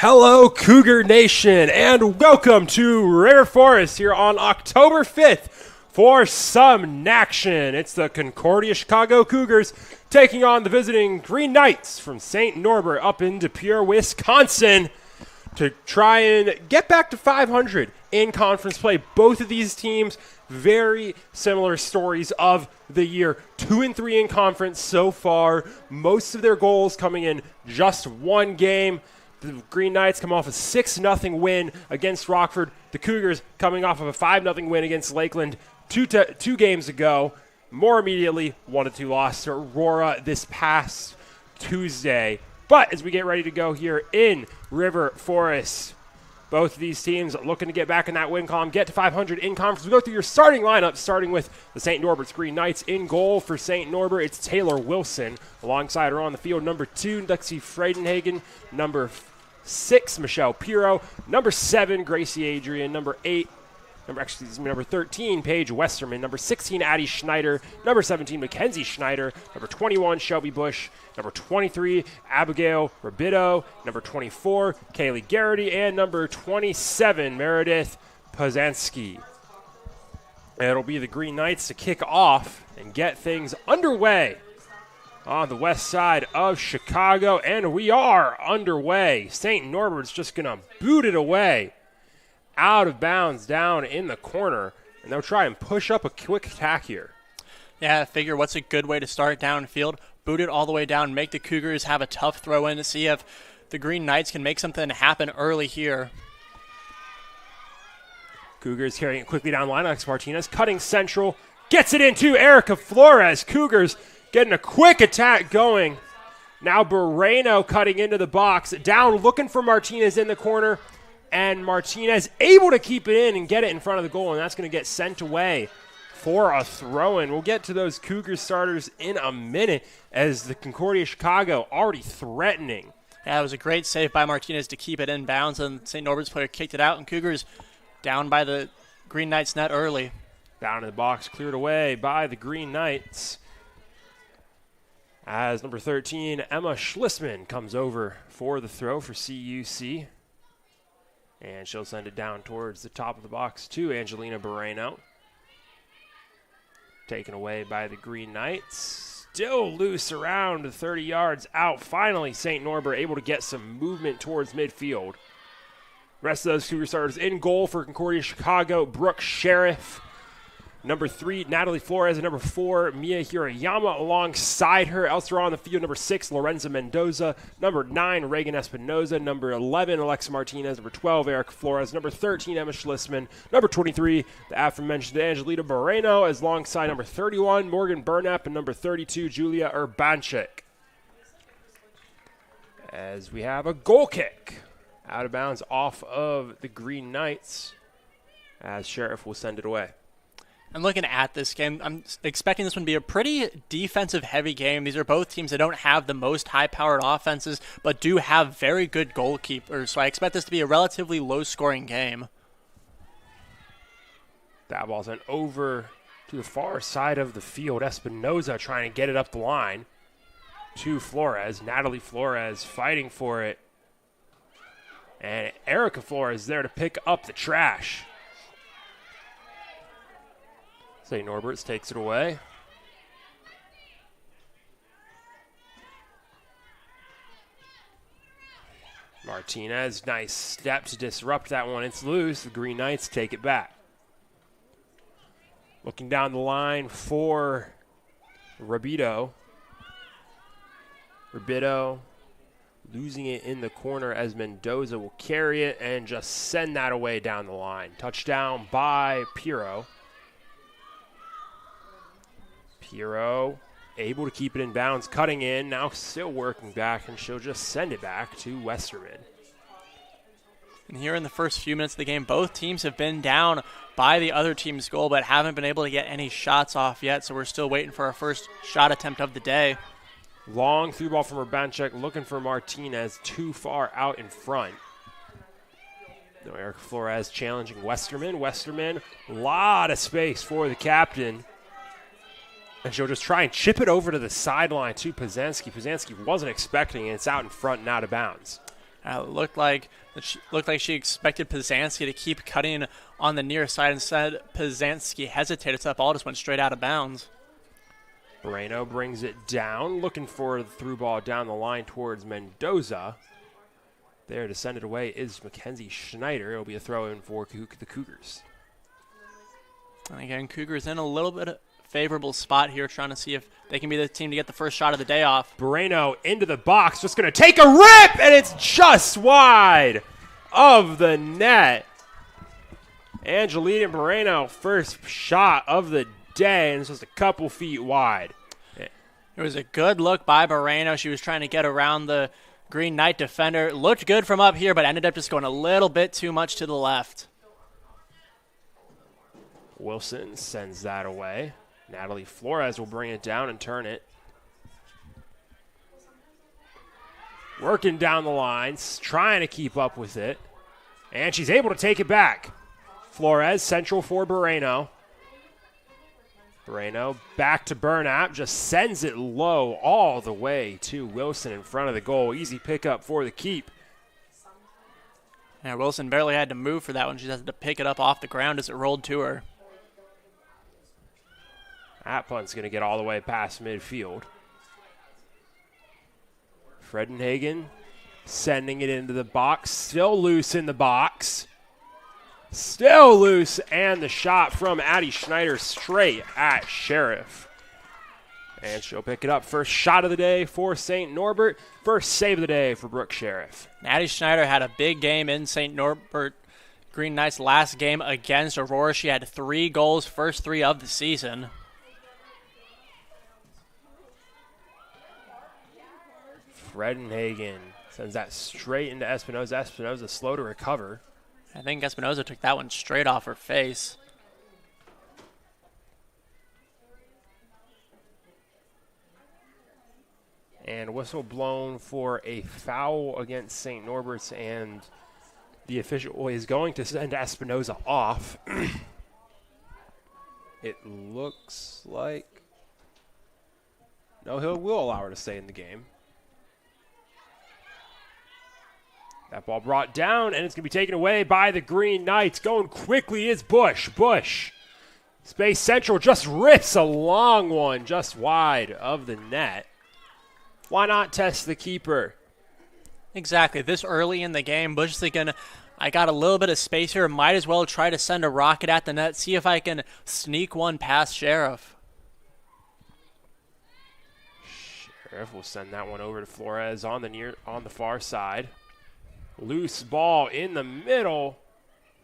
Hello, Cougar Nation, and welcome to River Forest here on October 5th for some action. It's the Concordia Chicago Cougars taking on the visiting Green Knights from St. Norbert up in De Pere, Wisconsin to try and get back to 500 in conference play. Both of these teams, very similar stories of the year. 2-3 in conference so far. Most of their goals coming in just one game. The Green Knights come off a 6-0 win against Rockford. The Cougars coming off of a 5-0 win against Lakeland two games ago. More immediately, 1-2 loss to Aurora this past Tuesday. But as we get ready to go here in River Forest, both of these teams looking to get back in that win column, get to 500 in conference. We go through your starting lineup, starting with the St. Norbert's Green Knights. In goal for St. Norbert, it's Taylor Wilson. Alongside her on the field, number 2, Lexi Friedenhagen. Number 6, Michelle Piro. Number 7, Gracie Adrian. Number 13, Paige Westerman. Number 16, Addie Schneider. Number 17, Mackenzie Schneider. Number 21, Shelby Bush. Number 23, Abigail Rabito. Number 24, Kaylee Garrity. And number 27, Meredith Pazanski. It'll be the Green Knights to kick off and get things underway on the west side of Chicago. And we are underway. St. Norbert's just going to boot it away out of bounds down in the corner, and they'll try and push up a quick attack here. Yeah, I figure what's a good way to start downfield? Boot it all the way down, make the Cougars have a tough throw in to see if the Green Knights can make something happen early here. Cougars carrying it quickly down the line. Alex Martinez cutting central, gets it into Erica Flores. Cougars getting a quick attack going. Now Moreno cutting into the box, down looking for Martinez in the corner. And Martinez able to keep it in and get it in front of the goal, and that's going to get sent away for a throw-in. We'll get to those Cougar starters in a minute as the Concordia Chicago already threatening. Yeah, it was a great save by Martinez to keep it in bounds, and St. Norbert's player kicked it out, and Cougars down by the Green Knights net early. Down in the box, cleared away by the Green Knights as number 13, Emma Schlissman, comes over for the throw for CUC. And she'll send it down towards the top of the box to Angelina Moreno. Taken away by the Green Knights. Still loose around 30 yards out. Finally, St. Norbert able to get some movement towards midfield. Rest of those Cougar starters in goal for Concordia Chicago. Brooke Sheriff. Number 3, Natalie Flores. And number 4, Mia Hirayama alongside her. Elsewhere on the field, number 6, Lorenza Mendoza. Number 9, Reagan Espinoza. Number 11, Alexa Martinez. Number 12, Eric Flores. Number 13, Emma Schlissman. Number 23, the aforementioned Angelina Moreno, as alongside number 31, Morgan Burnap. And number 32, Julia Urbanchik. As we have a goal kick out of bounds off of the Green Knights, as Sheriff will send it away. I'm looking at this game. I'm expecting this one to be a pretty defensive-heavy game. These are both teams that don't have the most high-powered offenses, but do have very good goalkeepers. So I expect this to be a relatively low-scoring game. That ball sent over to the far side of the field. Espinoza trying to get it up the line to Flores. Natalie Flores fighting for it. And Erica Flores there to pick up the trash. St. Norbert's takes it away. Martinez, nice step to disrupt that one. It's loose. The Green Knights take it back. Looking down the line for Rabito. Rabito losing it in the corner as Mendoza will carry it and just send that away down the line. Touchdown by Piro. Piro able to keep it in bounds, cutting in, now still working back, and she'll just send it back to Westerman. And here in the first few minutes of the game, both teams have been down by the other team's goal, but haven't been able to get any shots off yet, so we're still waiting for our first shot attempt of the day. Long through ball from Urbanchik, looking for Martinez, too far out in front. No, Eric Flores challenging Westerman. Westerman, a lot of space for the captain. And she'll just try and chip it over to the sideline to Pazanski. Pazanski wasn't expecting it. It's out in front and out of bounds. Looked like she expected Pizanski to keep cutting on the near side. Instead, Pizanski hesitated, so that ball just went straight out of bounds. Moreno brings it down, looking for the through ball down the line towards Mendoza. There to send it away is Mackenzie Schneider. It'll be a throw-in for the Cougars. And again, Cougars in a little bit of favorable spot here, trying to see if they can be the team to get the first shot of the day off. Moreno into the box, just going to take a rip, and it's just wide of the net. Angelina Moreno, first shot of the day, and it's just a couple feet wide. It was a good look by Moreno. She was trying to get around the Green Knight defender. Looked good from up here, but ended up just going a little bit too much to the left. Wilson sends that away. Natalie Flores will bring it down and turn it. Working down the lines, trying to keep up with it. And she's able to take it back. Flores, central for Moreno. Moreno back to Burnap, just sends it low all the way to Wilson in front of the goal. Easy pickup for the keep. Yeah, Wilson barely had to move for that one. She just had to pick it up off the ground as it rolled to her. That punt's going to get all the way past midfield. Fredenhagen sending it into the box. Still loose in the box. Still loose, and the shot from Addie Schneider straight at Sheriff. And she'll pick it up. First shot of the day for St. Norbert. First save of the day for Brooke Sheriff. Addie Schneider had a big game in St. Norbert Green Knight's last game against Aurora. She had 3 goals, first 3 of the season. Fredenhagen sends that straight into Espinoza. Espinoza slow to recover. I think Espinoza took that one straight off her face. And whistle blown for a foul against St. Norbert's, and the official is going to send Espinoza off. It looks like no, will allow her to stay in the game. That ball brought down, and it's going to be taken away by the Green Knights. Going quickly is Bush. Bush, Space Central, just rips a long one just wide of the net. Why not test the keeper? Exactly. This early in the game, Bush is thinking, I got a little bit of space here. Might as well try to send a rocket at the net, see if I can sneak one past Sheriff. Sheriff will send that one over to Flores on the far side. Loose ball in the middle,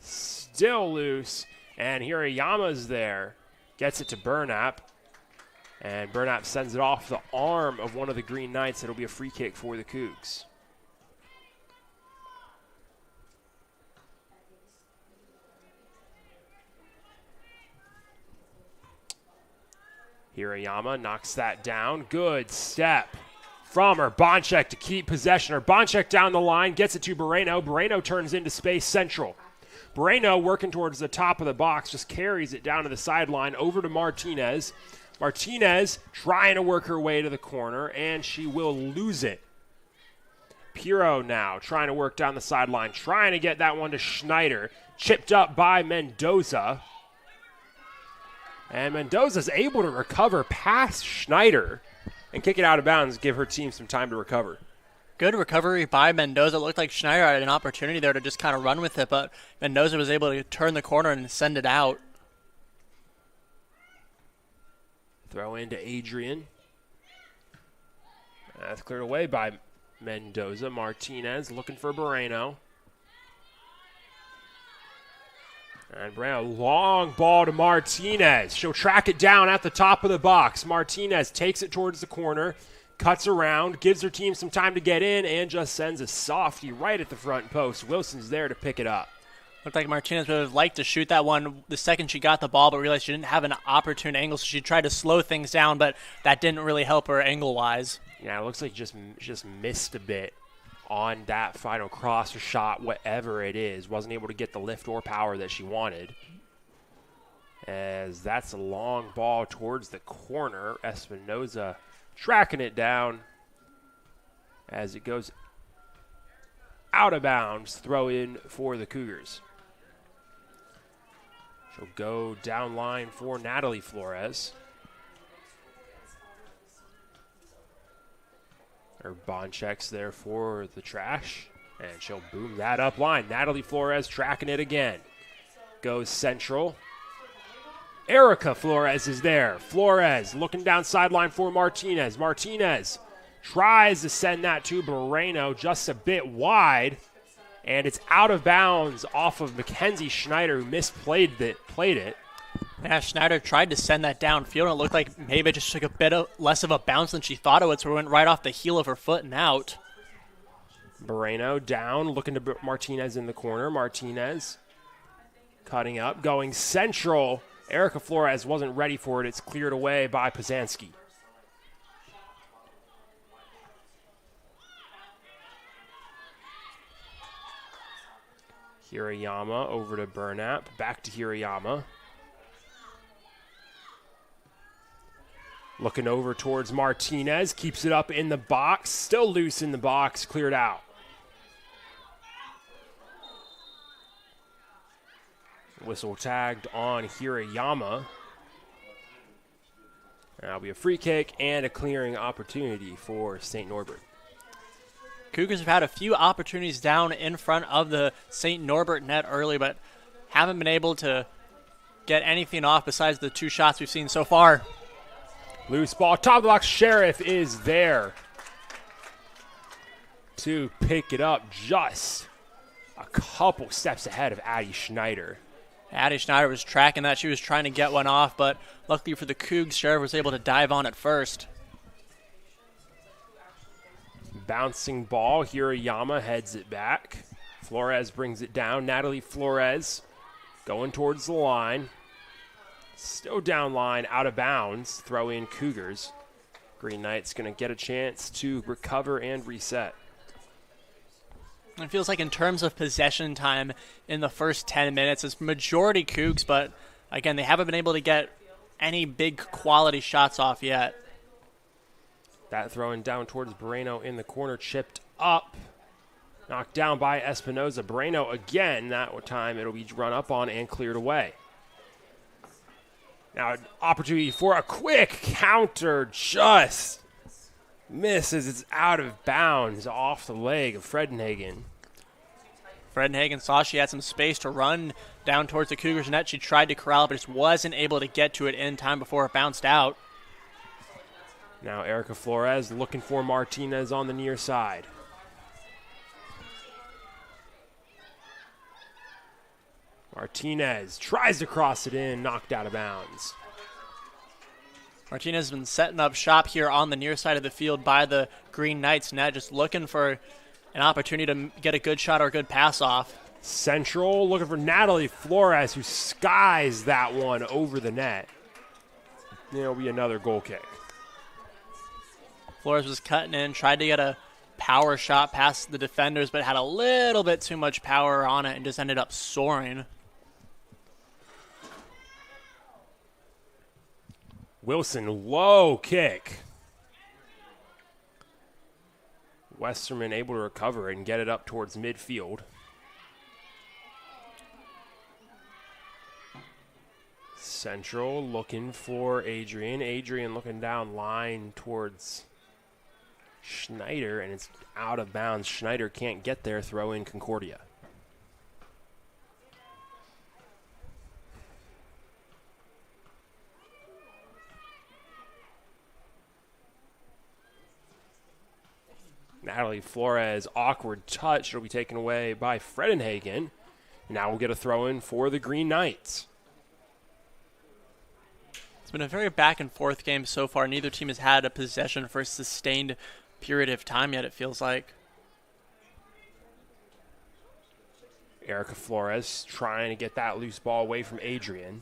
still loose, and Hirayama's there. Gets it to Burnap, and Burnap sends it off the arm of one of the Green Knights. It'll be a free kick for the Cougs. Hirayama knocks that down. Good step from Urbanchek to keep possession. Urbanchek down the line, gets it to Moreno. Moreno turns into Space Central. Moreno working towards the top of the box, just carries it down to the sideline over to Martinez. Martinez trying to work her way to the corner, and she will lose it. Piro now trying to work down the sideline, trying to get that one to Schneider. Chipped up by Mendoza. And Mendoza's able to recover past Schneider and kick it out of bounds, give her team some time to recover. Good recovery by Mendoza. It looked like Schneider had an opportunity there to just kind of run with it, but Mendoza was able to turn the corner and send it out. Throw into Adrian. That's cleared away by Mendoza. Martinez looking for Moreno. And Moreno, long ball to Martinez. She'll track it down at the top of the box. Martinez takes it towards the corner, cuts around, gives her team some time to get in, and just sends a softie right at the front post. Wilson's there to pick it up. Looked like Martinez would have liked to shoot that one the second she got the ball, but realized she didn't have an opportune angle, so she tried to slow things down, but that didn't really help her angle-wise. Yeah, it looks like just missed a bit on that final cross or shot, whatever it is. Wasn't able to get the lift or power that she wanted. As that's a long ball towards the corner. Espinoza tracking it down as it goes out of bounds. Throw in for the Cougars. She'll go down line for Natalie Flores. Her bond checks there for the trash, and she'll boom that up line. Natalie Flores tracking it again. Goes central. Erica Flores is there. Flores looking down sideline for Martinez. Martinez tries to send that to Moreno just a bit wide, and it's out of bounds off of Mackenzie Schneider, who misplayed it. Yeah, Schneider tried to send that downfield, and it looked like maybe it just took a bit less of a bounce than she thought it would, so it went right off the heel of her foot and out. Moreno down, looking to Martinez in the corner. Martinez cutting up, going central. Erica Flores wasn't ready for it. It's cleared away by Pazanski. Hirayama over to Burnap. Back to Hirayama. Looking over towards Martinez. Keeps it up in the box. Still loose in the box. Cleared out. Whistle tagged on Hirayama. That'll be a free kick and a clearing opportunity for St. Norbert. Cougars have had a few opportunities down in front of the St. Norbert net early, but haven't been able to get anything off besides the 2 shots we've seen so far. Loose ball. Top of the box. Sheriff is there to pick it up just a couple steps ahead of Addie Schneider. Addie Schneider was tracking that. She was trying to get one off, but luckily for the Cougs, Sheriff was able to dive on it first. Bouncing ball. Hirayama heads it back. Flores brings it down. Natalie Flores going towards the line. Still down line, out of bounds. Throw in Cougars. Green Knights going to get a chance to recover and reset. It feels like in terms of possession time in the first 10 minutes, it's majority Cougs, but again, they haven't been able to get any big quality shots off yet. That throwing down towards Moreno in the corner, chipped up. Knocked down by Espinoza. Moreno again, that time it'll be run up on and cleared away. Now an opportunity for a quick counter, just misses. It's out of bounds off the leg of Fredenhagen. Fredenhagen saw she had some space to run down towards the Cougars net. She tried to corral it, but just wasn't able to get to it in time before it bounced out. Now Erica Flores looking for Martinez on the near side. Martinez tries to cross it in, knocked out of bounds. Martinez has been setting up shop here on the near side of the field by the Green Knights net, just looking for an opportunity to get a good shot or a good pass off. Central looking for Natalie Flores, who skies that one over the net. There'll be another goal kick. Flores was cutting in, tried to get a power shot past the defenders, but had a little bit too much power on it and just ended up soaring. Wilson, low kick. Westerman able to recover and get it up towards midfield. Central looking for Adrian. Adrian looking down line towards Schneider, and it's out of bounds. Schneider can't get there. Throw in Concordia. Natalie Flores, awkward touch. It'll be taken away by Fredenhagen. Now we'll get a throw in for the Green Knights. It's been a very back and forth game so far. Neither team has had a possession for a sustained period of time yet, it feels like. Erica Flores trying to get that loose ball away from Adrian.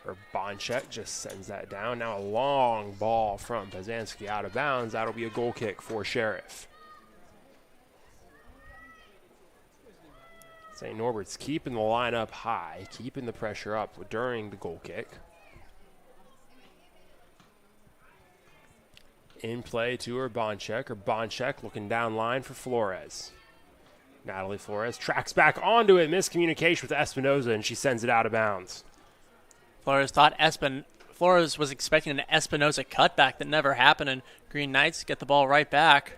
Her Bonchek just sends that down. Now a long ball from Pazanski out of bounds. That'll be a goal kick for Sheriff. St. Norbert's keeping the line up high, keeping the pressure up during the goal kick. In play to Bonchek looking down line for Flores. Natalie Flores tracks back onto it. Miscommunication with Espinoza, and she sends it out of bounds. Flores was expecting an Espinoza cutback that never happened, and Green Knights get the ball right back.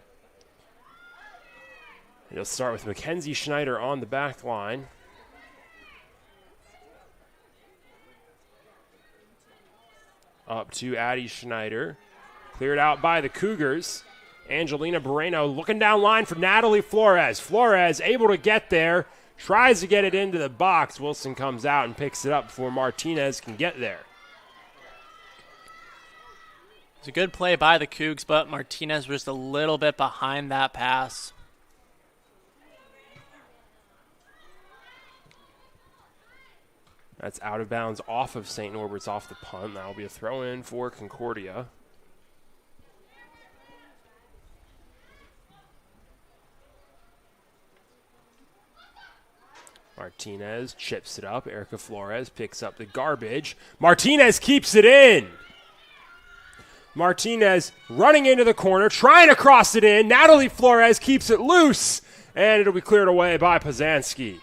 You'll start with Mackenzie Schneider on the back line. Up to Addie Schneider. Cleared out by the Cougars. Angelina Moreno looking down line for Natalie Flores. Flores able to get there. Tries to get it into the box. Wilson comes out and picks it up before Martinez can get there. It's a good play by the Cougs, but Martinez was a little bit behind that pass. That's out of bounds off of St. Norbert's off the punt. That'll be a throw in for Concordia. Martinez chips it up. Erica Flores picks up the garbage. Martinez keeps it in. Martinez running into the corner, trying to cross it in. Natalie Flores keeps it loose, and it'll be cleared away by Pazanski.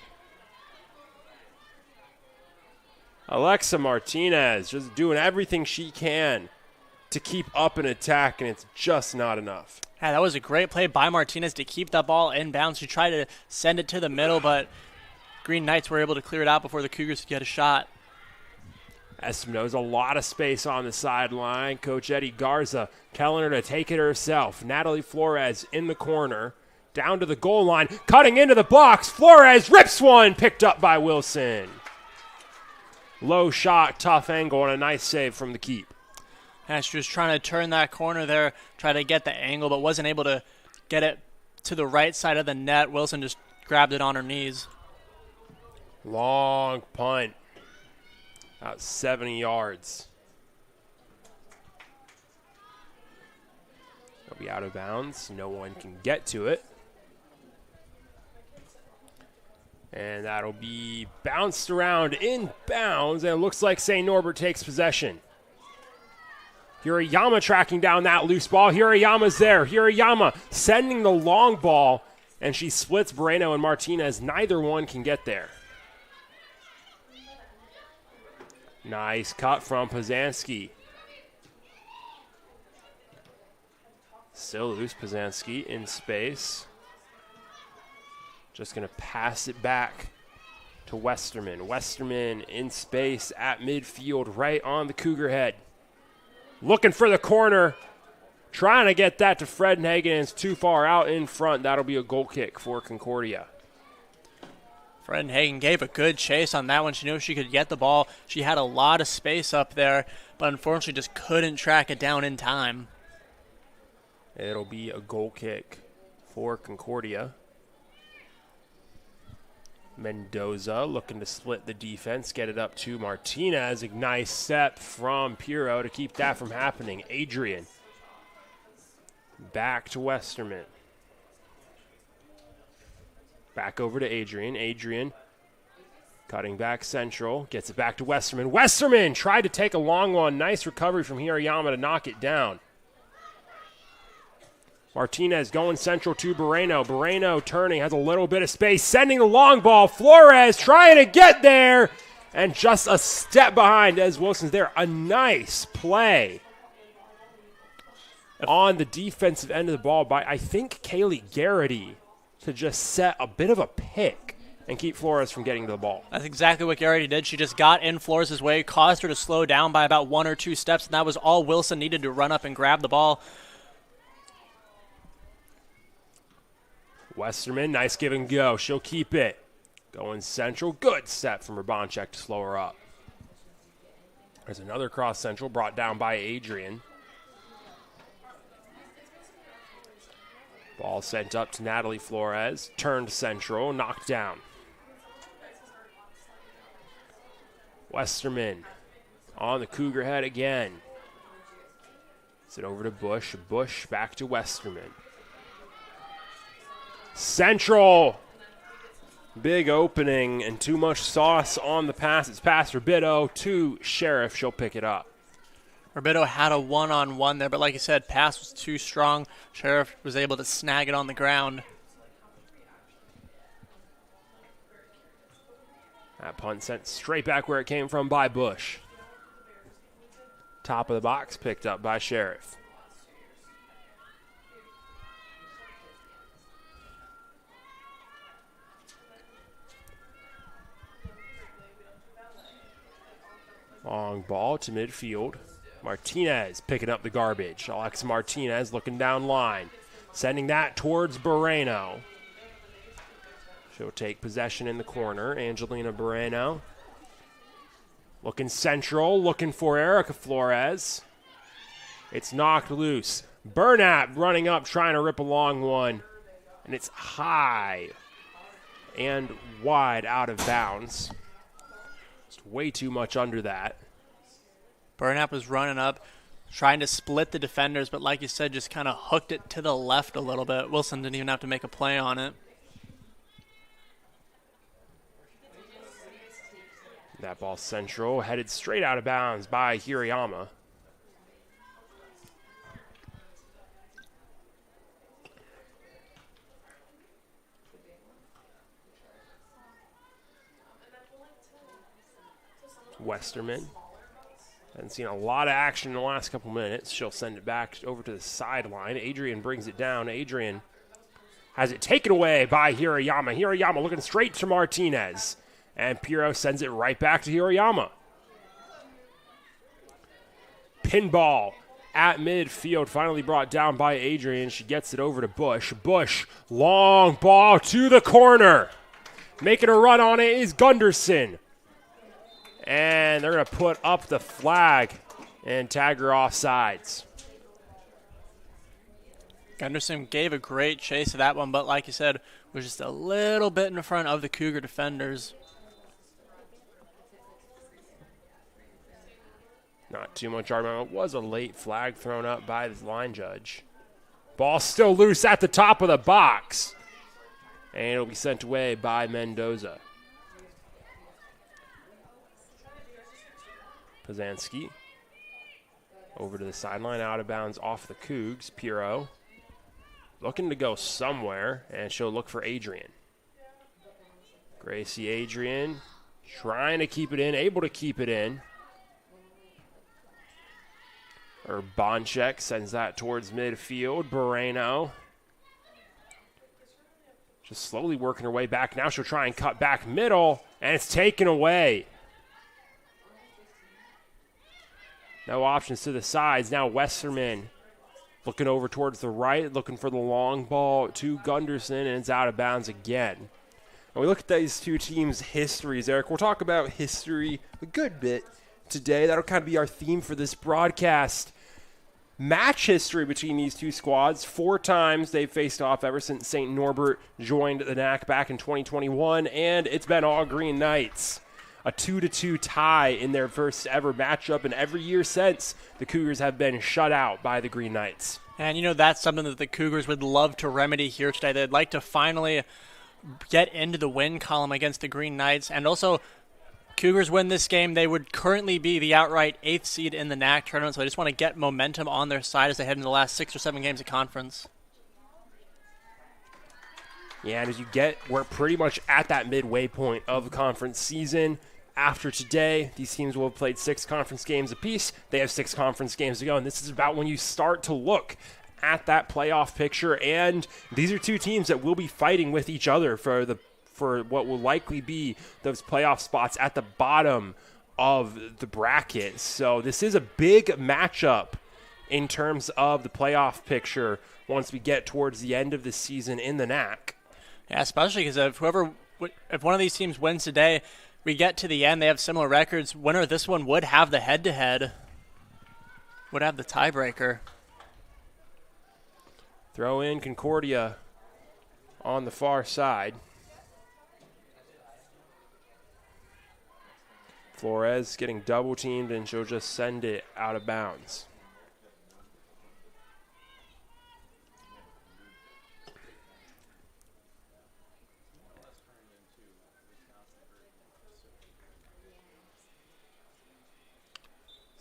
Alexa Martinez just doing everything she can to keep up an attack, and it's just not enough. Yeah, that was a great play by Martinez to keep that ball inbounds. She tried to send it to the middle, but Green Knights were able to clear it out before the Cougars could get a shot. Espinoza, a lot of space on the sideline. Coach Eddie Garza telling her to take it herself. Natalie Flores in the corner, down to the goal line, cutting into the box. Flores rips one, picked up by Wilson. Low shot, tough angle, and a nice save from the keep. Yeah, she was trying to turn that corner there, try to get the angle, but wasn't able to get it to the right side of the net. Wilson just grabbed it on her knees. Long punt. About 70 yards. It'll be out of bounds. No one can get to it. And that'll be bounced around in bounds, and it looks like St. Norbert takes possession. Hirayama tracking down that loose ball. Hirayama's there. Hirayama sending the long ball, and she splits Moreno and Martinez. Neither one can get there. Nice cut from Pazanski. Still loose, Pazanski in space. Just going to pass it back to Westerman. Westerman in space at midfield, right on the Cougar head. Looking for the corner. Trying to get that to Fredenhagen. It's too far out in front. That'll be a goal kick for Concordia. Fredenhagen gave a good chase on that one. She knew she could get the ball. She had a lot of space up there, but unfortunately just couldn't track it down in time. It'll be a goal kick for Concordia. Mendoza looking to split the defense, get it up to Martinez. A nice step from Piro to keep that from happening. Adrian back to Westerman. Back over to Adrian. Adrian cutting back central, gets it back to Westerman. Westerman tried to take a long one. Nice recovery from Hirayama to knock it down. Martinez going central to Moreno. Moreno turning, has a little bit of space, sending the long ball. Flores trying to get there, and just a step behind as Wilson's there. A nice play on the defensive end of the ball by, I think, Kaylee Garrity to just set a bit of a pick and keep Flores from getting to the ball. That's exactly what Garrity did. She just got in Flores' way, caused her to slow down by about 1 or 2 steps, and that was all Wilson needed to run up and grab the ball. Westerman, nice give and go. She'll keep it. Going central. Good set from Urbanchek to slow her up. There's another cross central brought down by Adrian. Ball sent up to Natalie Flores. Turned central. Knocked down. Westerman on the Cougar head again. It's it over to Bush. Bush back to Westerman. Central. Big opening and too much sauce on the pass. It's past Rabito to Sheriff. She'll pick it up. Orbido had a one-on-one there, but like you said, pass was too strong. Sheriff was able to snag it on the ground. That punt sent straight back where it came from by Bush. Top of the box picked up by Sheriff. Long ball to midfield. Martinez picking up the garbage. Alex Martinez looking down line. Sending that towards Moreno. She'll take possession in the corner. Angelina Moreno. Looking central. Looking for Erica Flores. It's knocked loose. Burnap running up, trying to rip a long one. And it's high and wide out of bounds. Just way too much under that. Burnap was running up, trying to split the defenders, but like you said, just kind of hooked it to the left a little bit. Wilson didn't even have to make a play on it. That ball central, headed straight out of bounds by Hirayama. Westerman. Hadn't seen a lot of action in the last couple minutes. She'll send it back over to the sideline. Adrian brings it down. Adrian has it taken away by Hirayama. Hirayama looking straight to Martinez. And Piro sends it right back to Hirayama. Pinball at midfield, finally brought down by Adrian. She gets it over to Bush. Bush, long ball to the corner. Making a run on it is Gunderson. And they're going to put up the flag and tag her offsides. Gunderson gave a great chase to that one, but like you said, was just a little bit in front of the Cougar defenders. Not too much argument. It was a late flag thrown up by the line judge. Ball still loose at the top of the box. And it'll be sent away by Mendoza. Pazanski over to the sideline, out of bounds off the Cougs. Piro looking to go somewhere, and she'll look for Adrian. Gracie Adrian trying to keep it in, able to keep it in. Bonchek sends that towards midfield. Moreno just slowly working her way back. Now she'll try and cut back middle, and it's taken away. No options to the sides. Now Westerman looking over towards the right, looking for the long ball to Gunderson, and it's out of bounds again. When we look at these two teams' histories, Eric, we'll talk about history a good bit today. That'll kind of be our theme for this broadcast. Match history between these two squads. 4 times they've faced off ever since St. Norbert joined the NAC back in 2021, and it's been all Green Knights. A 2-2 tie in their first ever matchup, and every year since, the Cougars have been shut out by the Green Knights. And, you know, that's something that the Cougars would love to remedy here today. They'd like to finally get into the win column against the Green Knights. And also, Cougars win this game, they would currently be the outright 8th seed in the NAC tournament, so I just want to get momentum on their side as they head into the last 6 or 7 games of conference. Yeah, and as you get, we're pretty much at that midway point of the conference season. After today, these teams will have played 6 conference games apiece. They have 6 conference games to go, and this is about when you start to look at that playoff picture. And these are two teams that will be fighting with each other for what will likely be those playoff spots at the bottom of the bracket. So this is a big matchup in terms of the playoff picture once we get towards the end of the season in the NAC. Yeah, especially because if one of these teams wins today, we get to the end, they have similar records. Winner of this one would have the head-to-head, would have the tiebreaker. Throw in Concordia on the far side. Flores getting double-teamed, and she'll just send it out of bounds.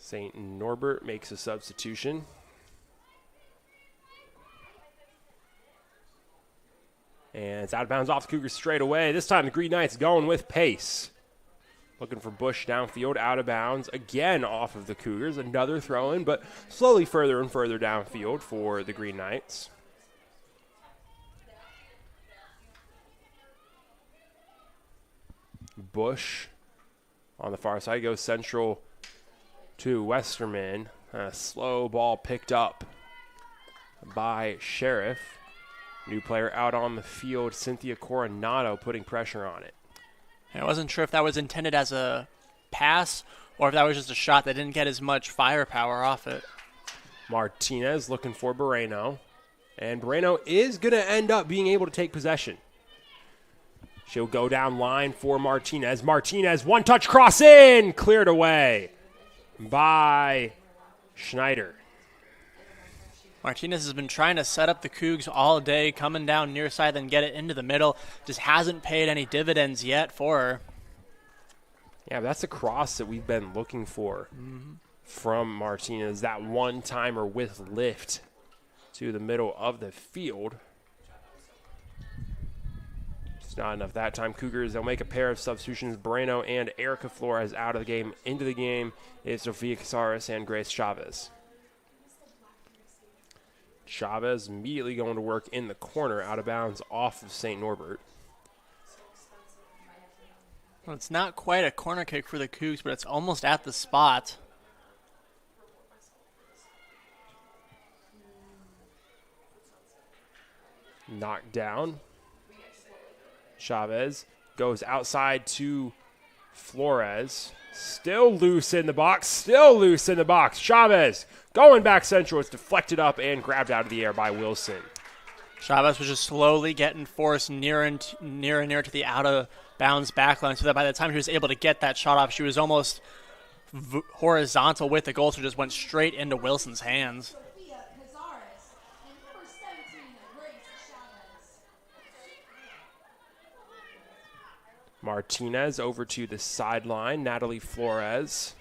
St. Norbert makes a substitution. And it's out of bounds off the Cougars straight away. This time the Green Knights going with pace. Looking for Bush downfield, out of bounds. Again off of the Cougars. Another throw in, but slowly further and further downfield for the Green Knights. Bush on the far side goes central to Westerman. A slow ball picked up by Sheriff. New player out on the field, Cynthia Coronado, putting pressure on it. I wasn't sure if that was intended as a pass or if that was just a shot that didn't get as much firepower off it. Martinez looking for Moreno. And Moreno is going to end up being able to take possession. She'll go down line for Martinez. Martinez, one-touch cross in, cleared away by Schneider. Martinez has been trying to set up the Cougs all day, coming down near side, then get it into the middle. Just hasn't paid any dividends yet for her. Yeah, that's a cross that we've been looking for from Martinez. That one-timer with lift to the middle of the field. Just not enough that time. Cougars, they'll make a pair of substitutions. Moreno and Erica Flores out of the game. Into the game is Sofia Casares and Grace Chavez. Chavez immediately going to work in the corner, out of bounds off of St. Norbert. Well, it's not quite a corner kick for the Cougs, but it's almost at the spot. Knocked down. Chavez goes outside to Flores. Still loose in the box. Still loose in the box. Chavez going back central. It's deflected up and grabbed out of the air by Wilson. Chavez was just slowly getting forced near and near to the out-of-bounds backline, so that by the time she was able to get that shot off, she was almost horizontal with the goal, so just went straight into Wilson's hands. Martinez over to the sideline. Natalie Flores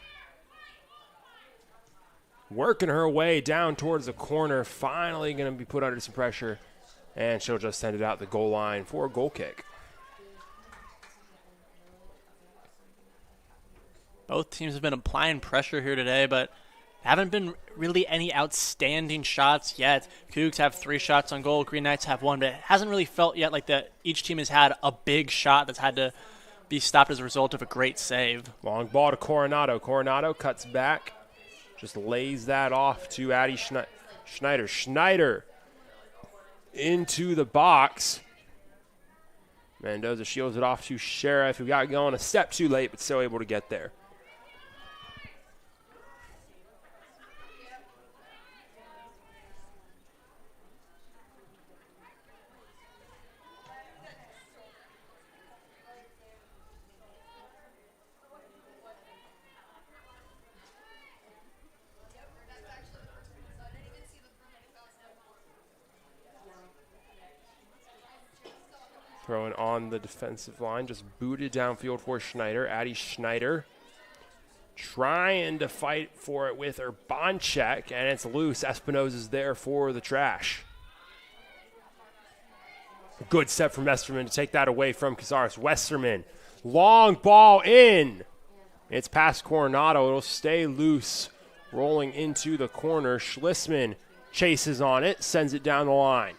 working her way down towards the corner. Finally going to be put under some pressure. And she'll just send it out the goal line for a goal kick. Both teams have been applying pressure here today, but haven't been really any outstanding shots yet. Cougs have 3 shots on goal. Green Knights have 1, but it hasn't really felt yet like that each team has had a big shot that's had to be stopped as a result of a great save. Long ball to Coronado. Coronado cuts back. Just lays that off to Addie Schneider. Schneider into the box. Mendoza shields it off to Sheriff, who got going a step too late, but still able to get there. Throwing on the defensive line, just booted downfield for Schneider. Addie Schneider trying to fight for it with her Bonchek, and it's loose. Espinosa's there for the trash. A good step from Westerman to take that away from Casares. Westerman, long ball in. It's past Coronado. It'll stay loose, rolling into the corner. Schlissman chases on it, sends it down the line.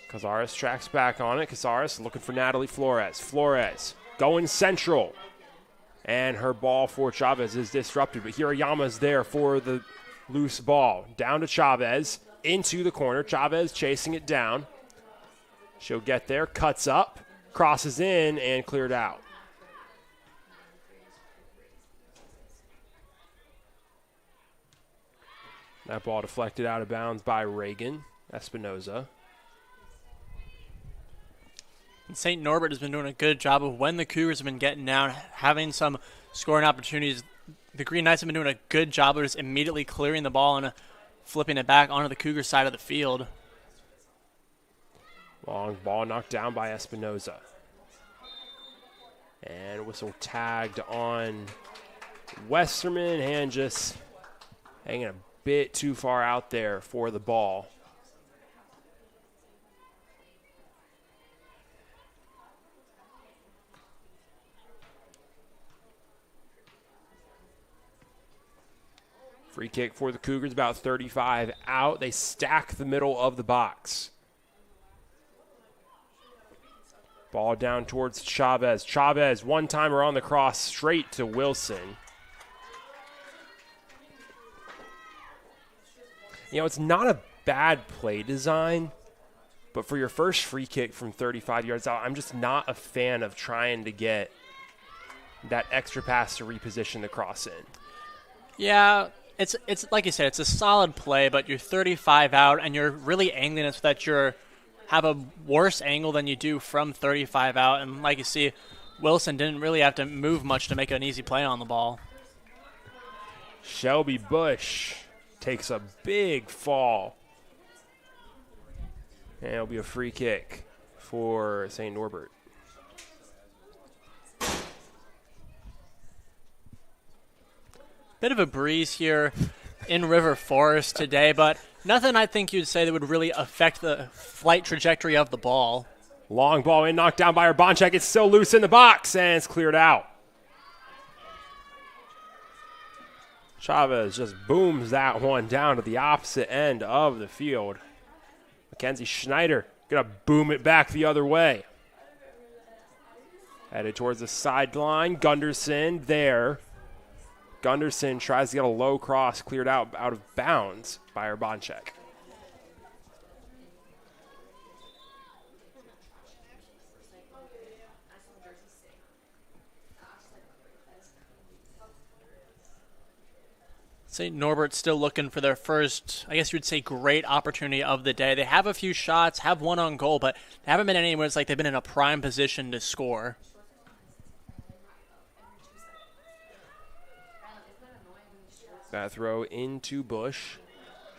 Casares tracks back on it. Casares looking for Natalie Flores. Flores going central. And her ball for Chavez is disrupted. But Hirayama's there for the loose ball. Down to Chavez. Into the corner. Chavez chasing it down. She'll get there. Cuts up. Crosses in and cleared out. That ball deflected out of bounds by Reagan Espinoza. And St. Norbert has been doing a good job of, when the Cougars have been getting down, having some scoring opportunities. The Green Knights have been doing a good job of just immediately clearing the ball and flipping it back onto the Cougar side of the field. Long ball knocked down by Espinoza. And whistle tagged on Westerman hand just hanging a bit too far out there for the ball. Free kick for the Cougars, about 35 out. They stack the middle of the box. Ball down towards Chavez. Chavez, one-timer on the cross, straight to Wilson. You know, it's not a bad play design, but for your first free kick from 35 yards out, I'm just not a fan of trying to get that extra pass to reposition the cross in. Yeah, it's like you said, it's a solid play, but you're 35 out, and you're really angling it so that you have a worse angle than you do from 35 out. And like you see, Wilson didn't really have to move much to make an easy play on the ball. Shelby Bush takes a big fall. And it'll be a free kick for St. Norbert. Bit of a breeze here in River Forest today, but nothing I think you'd say that would really affect the flight trajectory of the ball. Long ball in, knocked down by Urbanchek. It's still loose in the box, and it's cleared out. Chavez just booms that one down to the opposite end of the field. Mackenzie Schneider going to boom it back the other way. Headed towards the sideline. Gunderson there. Gunderson tries to get a low cross cleared out of bounds by Urbanchek. St. Norbert's still looking for their first, I guess you would say, great opportunity of the day. They have a few shots, have one on goal, but they haven't been anywhere it's like they've been in a prime position to score. That throw into Bush.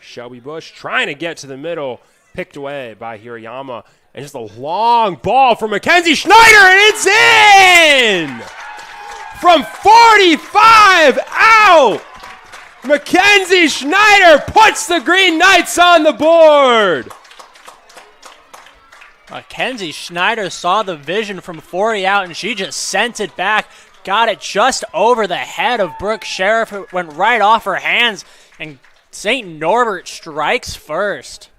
Shelby Bush trying to get to the middle. Picked away by Hirayama. And just a long ball for Mackenzie Schneider, and it's in! From 45 out! Mackenzie Schneider puts the Green Knights on the board! Mackenzie Schneider saw the vision from 40 out, and she just sent it back. Got it just over the head of Brooke Sheriff. It went right off her hands, and St. Norbert strikes first.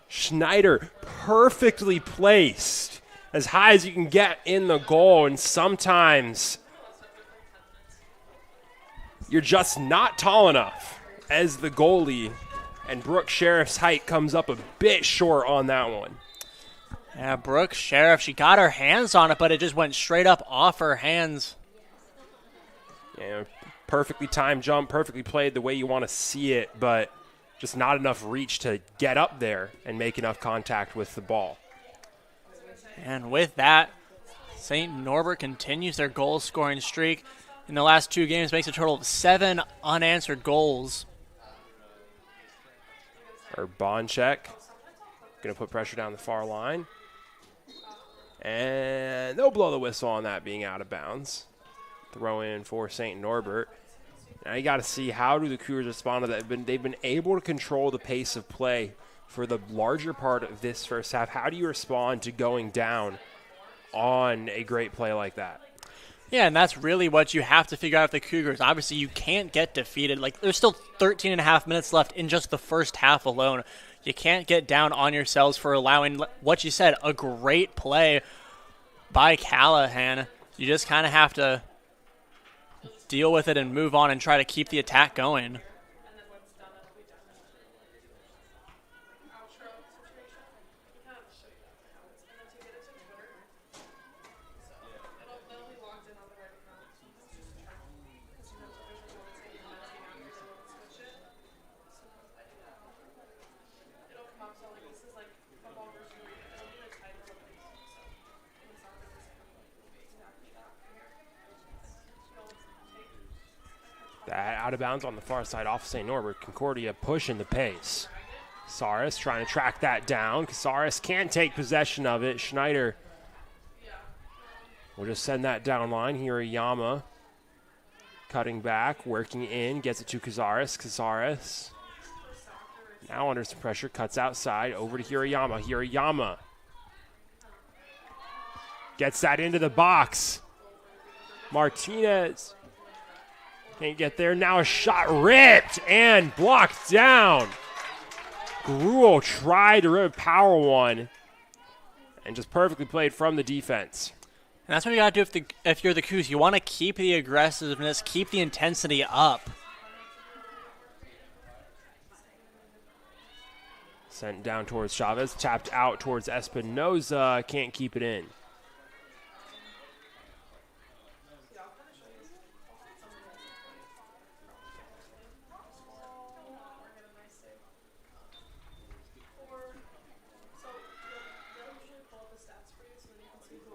Schneider perfectly placed as high as you can get in the goal, and sometimes you're just not tall enough as the goalie, and Brooke Sheriff's height comes up a bit short on that one. Yeah, Brooke Sheriff, she got her hands on it, but it just went straight up off her hands. Yeah, perfectly timed jump, perfectly played the way you want to see it, but just not enough reach to get up there and make enough contact with the ball. And with that, St. Norbert continues their goal-scoring streak. In the last two games, makes a total of 7 unanswered goals. Urbanchek going to put pressure down the far line. And they'll blow the whistle on that being out of bounds. Throw in for St. Norbert. Now you got to see, how do the Cougars respond to that? They've been able to control the pace of play for the larger part of this first half. How do you respond to going down on a great play like that? Yeah, and that's really what you have to figure out with the Cougars. Obviously, you can't get defeated. Like, there's still 13 and a half minutes left in just the first half alone. You can't get down on yourselves for allowing, what you said, a great play by Callahan. You just kind of have to deal with it and move on and try to keep the attack going. That out of bounds on the far side off St. Norbert. Concordia pushing the pace. Saris trying to track that down. Saris can't take possession of it. Schneider will just send that down line. Hirayama cutting back, working in, gets it to Cazares. Cazares now under some pressure, cuts outside, over to Hirayama. Hirayama gets that into the box. Martinez can't get there. Now a shot ripped and blocked down. Gruel tried to rip power one and just perfectly played from the defense. And that's what you got to do if you're the CUC. You want to keep the aggressiveness, keep the intensity up. Sent down towards Chavez, tapped out towards Espinoza, can't keep it in.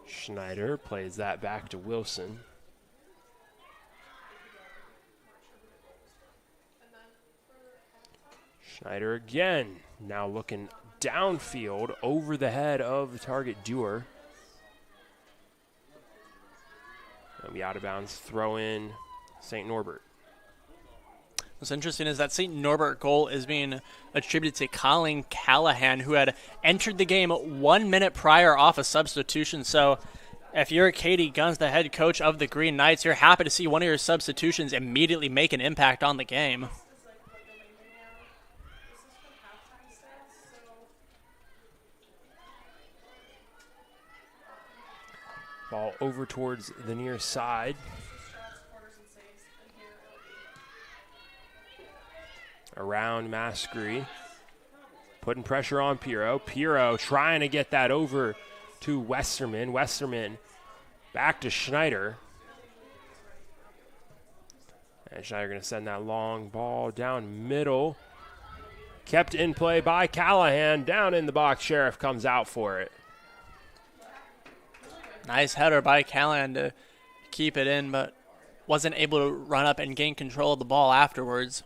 Schneider plays that back to Wilson. Schneider again, now looking downfield over the head of the target Dewar. That'll be out of bounds, throw in St. Norbert. What's interesting is that St. Norbert goal is being attributed to Colin Callahan, who had entered the game 1 minute prior off a substitution. So if you're Katie Guns, the head coach of the Green Knights, you're happy to see one of your substitutions immediately make an impact on the game. Ball over towards the near side. Around Mascri. Putting pressure on Piro. Piro trying to get that over to Westerman. Westerman back to Schneider. And Schneider going to send that long ball down middle. Kept in play by Callahan. Down in the box. Sheriff comes out for it. Nice header by Callahan to keep it in, but wasn't able to run up and gain control of the ball afterwards.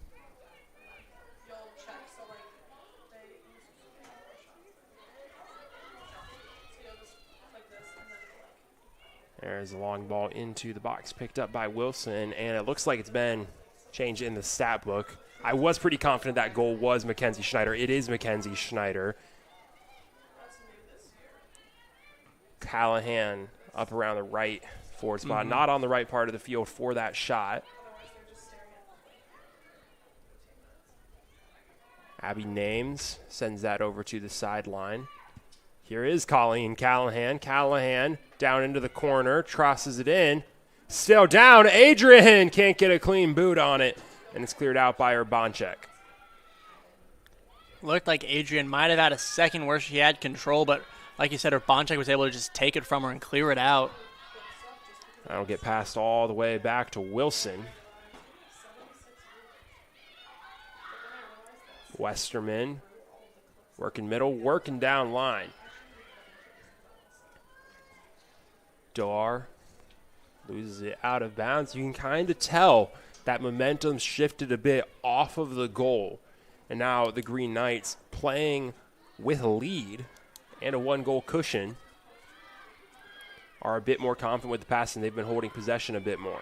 There's a long ball into the box, picked up by Wilson, and it looks like it's been changed in the stat book. I was pretty confident that goal was Mackenzie Schneider. It is Mackenzie Schneider. Callahan up around the right forward spot, not on the right part of the field for that shot. Abby Names sends that over to the sideline. Here is Colleen Callahan. Callahan down into the corner, trosses it in. Still down. Adrian can't get a clean boot on it, and it's cleared out by Urbanchek. Looked like Adrian might have had a second where she had control, but like you said, Urbanchek was able to just take it from her and clear it out. That'll get passed all the way back to Wilson. Westerman working middle, working down line. Dar loses it out of bounds. You can kind of tell that momentum shifted a bit off of the goal. And now the Green Knights playing with a lead and a one-goal cushion are a bit more confident with the pass, and they've been holding possession a bit more.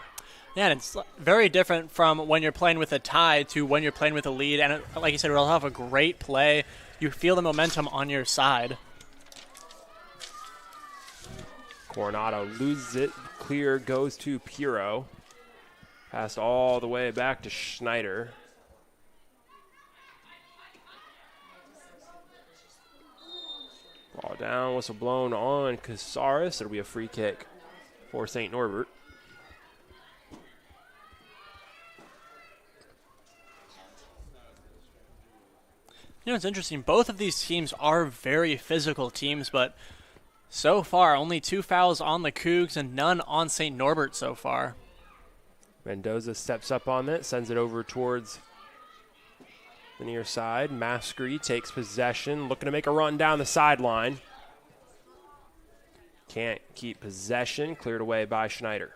Yeah, and it's very different from when you're playing with a tie to when you're playing with a lead. And like you said, we'll have a great play. You feel the momentum on your side. Coronado loses it. Clear goes to Piro. Passed all the way back to Schneider. Ball down, whistle blown on Casares. It'll be a free kick for St. Norbert. You know, it's interesting. Both of these teams are very physical teams, but so far, only 2 fouls on the Cougs and none on St. Norbert so far. Mendoza steps up on it, sends it over towards the near side. Mascri takes possession, looking to make a run down the sideline. Can't keep possession, cleared away by Schneider.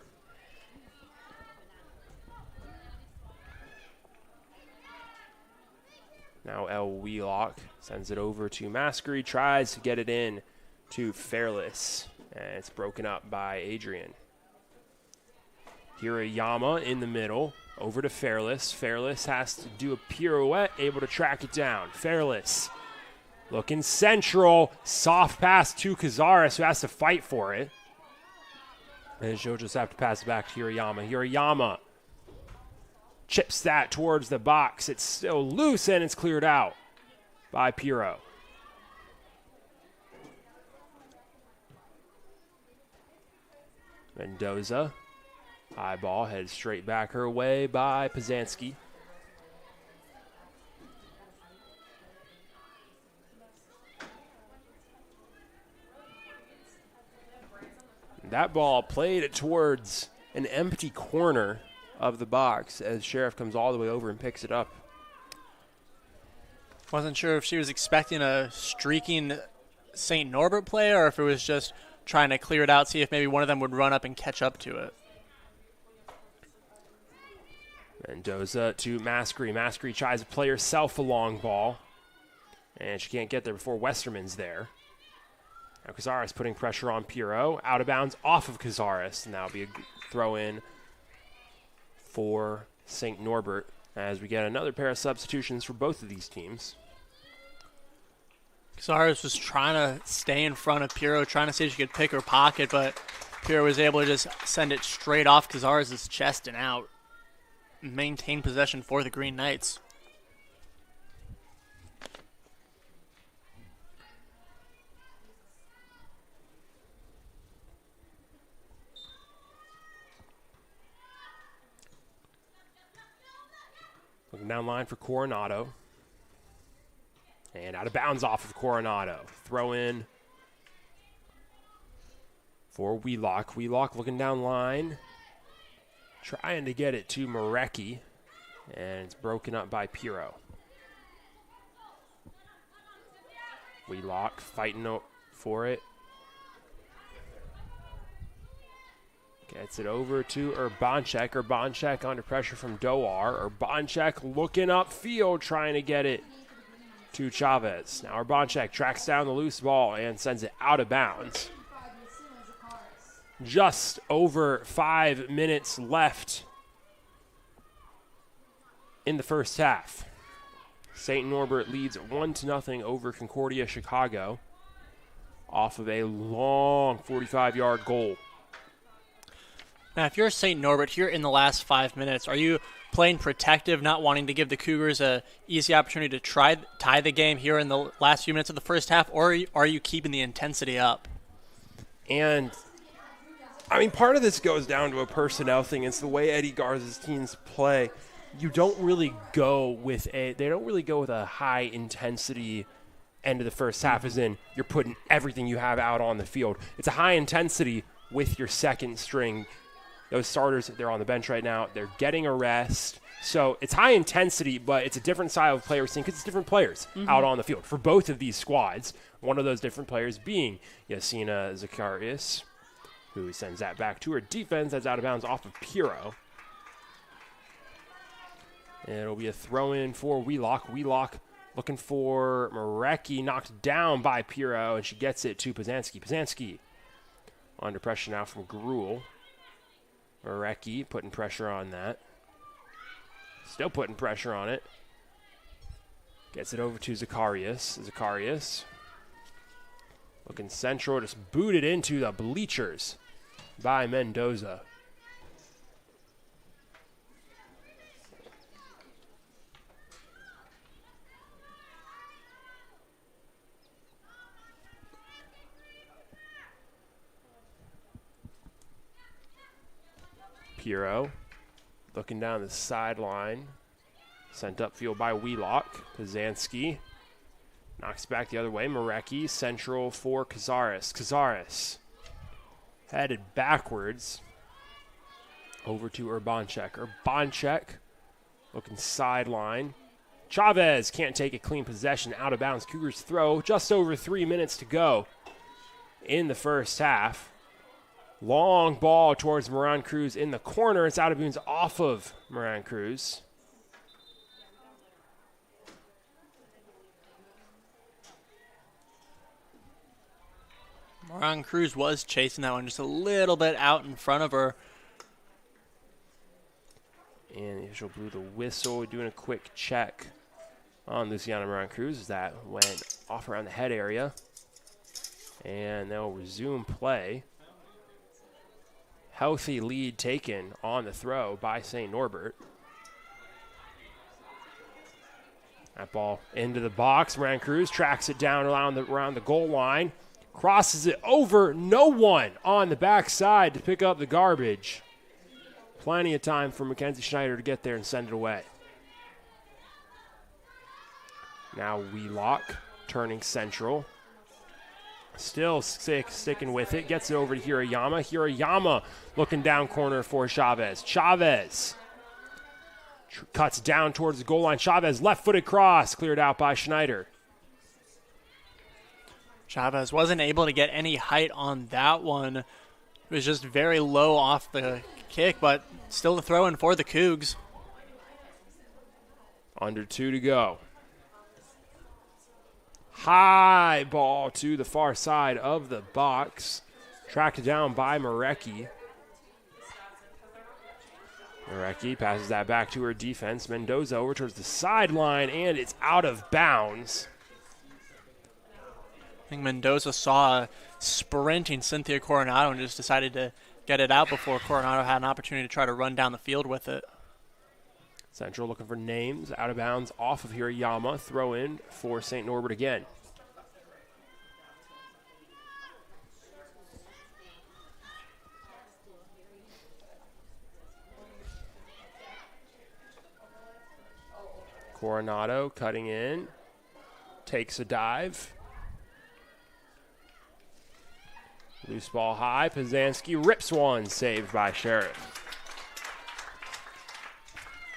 Now El Wheelock sends it over to Mascri, tries to get it in to Fairless, and it's broken up by Adrian. Hirayama in the middle. Over to Fairless. Fairless has to do a pirouette, able to track it down. Fairless looking central. Soft pass to Cazares, who has to fight for it. And she'll just have to pass it back to Hirayama. Hirayama chips that towards the box. It's still loose, and it's cleared out by Piro. Mendoza. High ball heads straight back her way by Pazanski. That ball played towards an empty corner of the box as Sheriff comes all the way over and picks it up. Wasn't sure if she was expecting a streaking St. Norbert play or if it was just trying to clear it out, see if maybe one of them would run up and catch up to it. Mendoza to Maskery. Maskery tries to play herself a long ball, and she can't get there before Westerman's there. Now Cazares putting pressure on Piro. Out of bounds off of Cazares, and that'll be a throw in for St. Norbert as we get another pair of substitutions for both of these teams. Cazares was trying to stay in front of Piro, trying to see if she could pick her pocket, but Piro was able to just send it straight off Cazares' chest and out. Maintain possession for the Green Knights. Looking down line for Coronado. And out of bounds off of Coronado. Throw in for Wheelock. Wheelock looking down line. Trying to get it to Marecki. And it's broken up by Piro. Wheelock fighting for it. Gets it over to Urbanchek. Urbanchek under pressure from Doar. Urbanchek looking upfield, trying to get it to Chavez. Now Urbanchek tracks down the loose ball and sends it out of bounds. Just over 5 minutes left in the first half. St. Norbert leads 1-0 over Concordia Chicago off of a long 45-yard goal. Now, if you're St. Norbert here in the last 5 minutes, are you playing protective, not wanting to give the Cougars a easy opportunity to tie the game here in the last few minutes of the first half, or are you keeping the intensity up? And, I mean, part of this goes down to a personnel thing. It's the way Eddie Garza's teams play. They don't really go with a high intensity end of the first half, as in you're putting everything you have out on the field. It's a high intensity with your second string. Those starters, they're on the bench right now. They're getting a rest. So it's high intensity, but it's a different style of player we're seeing because it's different players out on the field for both of these squads. One of those different players being Yasina Zacharias, who sends that back to her defense. That's out of bounds off of Piro. And it'll be a throw-in for Wheelock. Wheelock looking for Marecki, knocked down by Piro, and she gets it to Pazanski. Pazanski under pressure now from Gruel. Marecki putting pressure on that. Still putting pressure on it. Gets it over to Zacharias. Zacharias looking central, just booted into the bleachers by Mendoza. Piro looking down the sideline. Sent upfield by Wheelock. Pazanski knocks back the other way. Marecki central for Cazares. Cazares headed backwards over to Urbanchek. Urbanchek looking sideline. Chavez can't take a clean possession. Out of bounds. Cougars throw. Just over 3 minutes to go in the first half. Long ball towards Moran Cruz in the corner. It's out of bounds off of Moran Cruz. Moran Cruz was chasing that one just a little bit out in front of her. And the official blew the whistle, doing a quick check on Luciano Moran Cruz as that went off around the head area. And they'll resume play. Healthy lead taken on the throw by St. Norbert. That ball into the box. Moran Cruz tracks it down around the goal line. Crosses it over. No one on the backside to pick up the garbage. Plenty of time for Mackenzie Schneider to get there and send it away. Now Wheelock turning central. Still sticking with it. Gets it over to Hirayama. Hirayama looking down corner for Chavez. Chavez cuts down towards the goal line. Chavez left-footed cross cleared out by Schneider. Chavez wasn't able to get any height on that one. It was just very low off the kick, but still the throw in for the Cougs. Under 2 to go. High ball to the far side of the box. Tracked down by Marecki. Marecki passes that back to her defense. Mendoza over towards the sideline, and it's out of bounds. I think Mendoza saw sprinting Cynthia Coronado and just decided to get it out before Coronado had an opportunity to try to run down the field with it. Central looking for names. Out of bounds off of Hirayama. Throw in for St. Norbert again. Coronado cutting in. Takes a dive. Loose ball high. Pazanski rips one. Saved by Sheriff.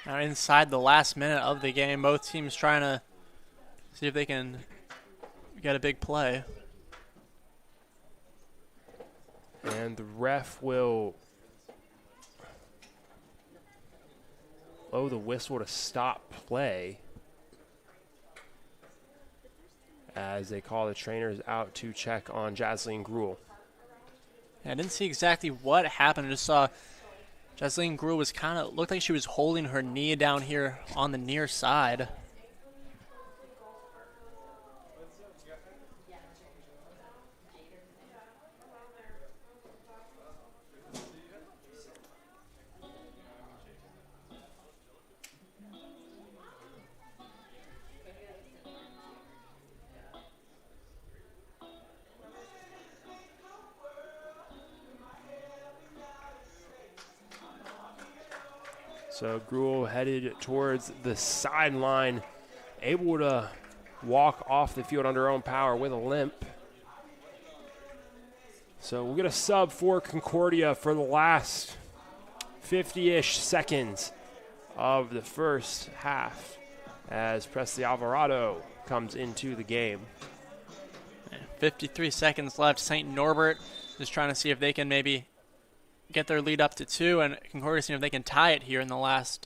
Now inside the last minute of the game, both teams trying to see if they can get a big play. And the ref will blow the whistle to stop play as they call the trainers out to check on Jasleen Gruel. I didn't see exactly what happened. I just saw Jasleen Gruel was looked like she was holding her knee down here on the near side. So Gruel headed towards the sideline, able to walk off the field under her own power with a limp. So we'll get a sub for Concordia for the last 50-ish seconds of the first half as Presley Alvarado comes into the game. 53 seconds left. St. Norbert is trying to see if they can maybe get their lead up to 2, and Concordia seeing if they can tie it here in the last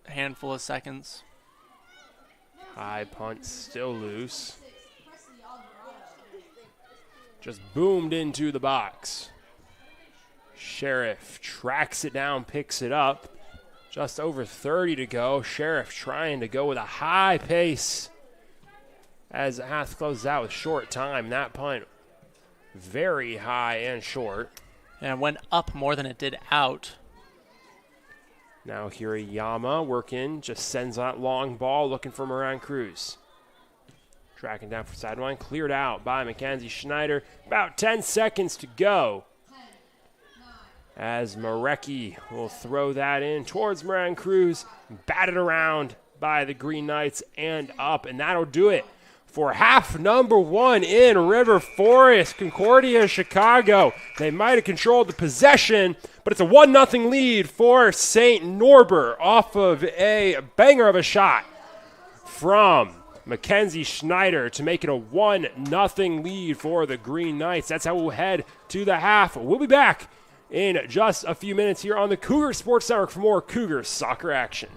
handful of seconds. High punt still loose. Just boomed into the box. Sheriff tracks it down, picks it up. Just over 30 to go. Sheriff trying to go with a high pace as it has to close out with short time. That punt very high and short. And it went up more than it did out. Now Hirayama working, just sends that long ball looking for Moran Cruz. Tracking down for sideline, cleared out by Mackenzie Schneider. About 10 seconds to go. As Marecki will throw that in towards Moran Cruz. Batted around by the Green Knights and up. And that'll do it for half number 1 in River Forest. Concordia, Chicago. They might have controlled the possession, but it's a 1-0 lead for St. Norbert off of a banger of a shot from Mackenzie Schneider to make it a 1-0 lead for the Green Knights. That's how we'll head to the half. We'll be back in just a few minutes here on the Cougar Sports Network for more Cougar soccer action.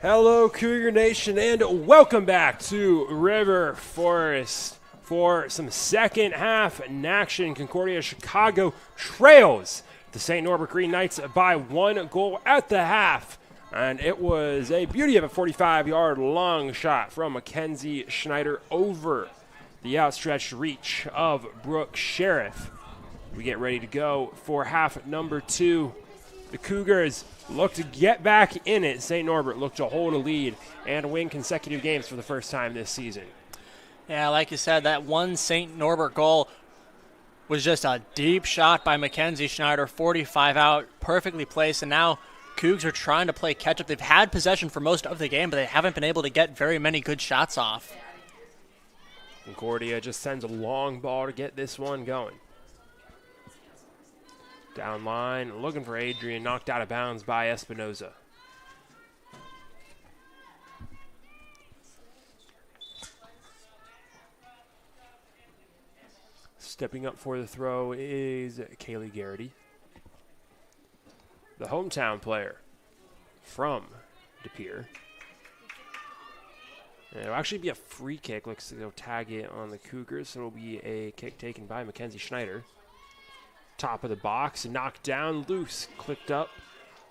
Hello, Cougar Nation, and welcome back to River Forest for some second half action. Concordia Chicago trails the St. Norbert Green Knights by 1 goal at the half. And it was a beauty of a 45-yard long shot from Mackenzie Schneider over the outstretched reach of Brooke Sheriff. We get ready to go for half number 2. The Cougars look to get back in it. St. Norbert look to hold a lead and win consecutive games for the first time this season. Yeah, like you said, that one St. Norbert goal was just a deep shot by Mackenzie Schneider, 45 out, perfectly placed, and now Cougs are trying to play catch-up. They've had possession for most of the game, but they haven't been able to get very many good shots off. Concordia just sends a long ball to get this one going. Down line, looking for Adrian, knocked out of bounds by Espinoza. Stepping up for the throw is Kaylee Garrity, the hometown player from De Pere. And it'll actually be a free kick. Looks like they'll tag it on the Cougars. So it'll be a kick taken by Mackenzie Schneider. Top of the box, knocked down, loose, clipped up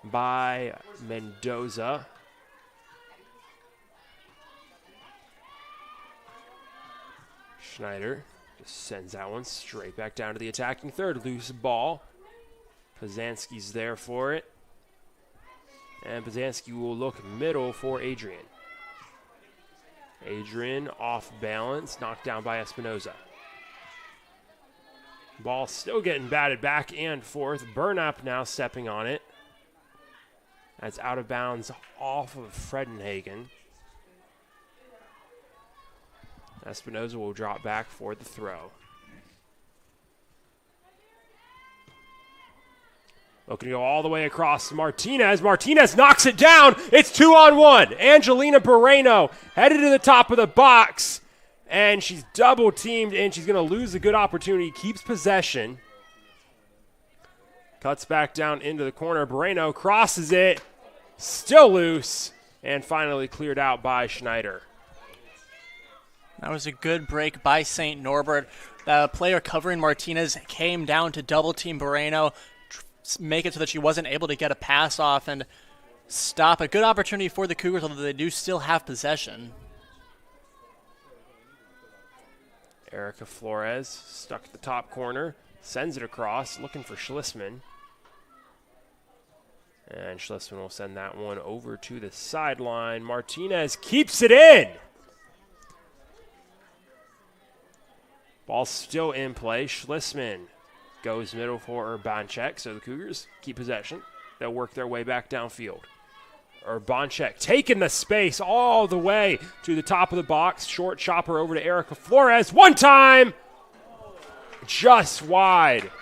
by Mendoza. Schneider just sends that one straight back down to the attacking third. Loose ball. Pazanski's there for it. And Pazanski will look middle for Adrian. Adrian off balance, knocked down by Espinoza. Ball still getting batted back and forth. Burnap now stepping on it. That's out of bounds off of Fredenhagen. Espinoza will drop back for the throw. Looking to go all the way across to Martinez. Martinez knocks it down. It's 2-on-1. Angelina Moreno headed to the top of the box. And she's double teamed, and she's going to lose a good opportunity. Keeps possession. Cuts back down into the corner. Moreno crosses it. Still loose. And finally cleared out by Schneider. That was a good break by St. Norbert. The player covering Martinez came down to double team Moreno, make it so that she wasn't able to get a pass off and stop. A good opportunity for the Cougars, although they do still have possession. Erica Flores stuck at the top corner, sends it across, looking for Schlissman. And Schlissman will send that one over to the sideline. Martinez keeps it in. Ball still in play. Schlissman goes middle for Urbanchek, so the Cougars keep possession. They'll work their way back downfield. Urbanchek taking the space all the way to the top of the box. Short chopper over to Erica Flores. One time, just wide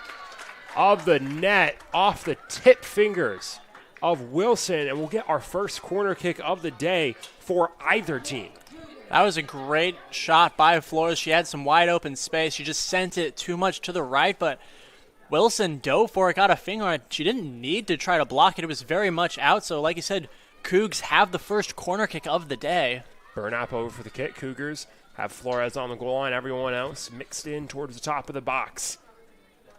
of the net, off the tip fingers of Wilson, and we'll get our first corner kick of the day for either team. That was a great shot by Flores. She had some wide open space. She just sent it too much to the right, but Wilson dove for it, got a finger on it. She didn't need to try to block it. It was very much out. So like you said, Cougs have the first corner kick of the day. Burnap over for the kick. Cougars have Flores on the goal line. Everyone else mixed in towards the top of the box.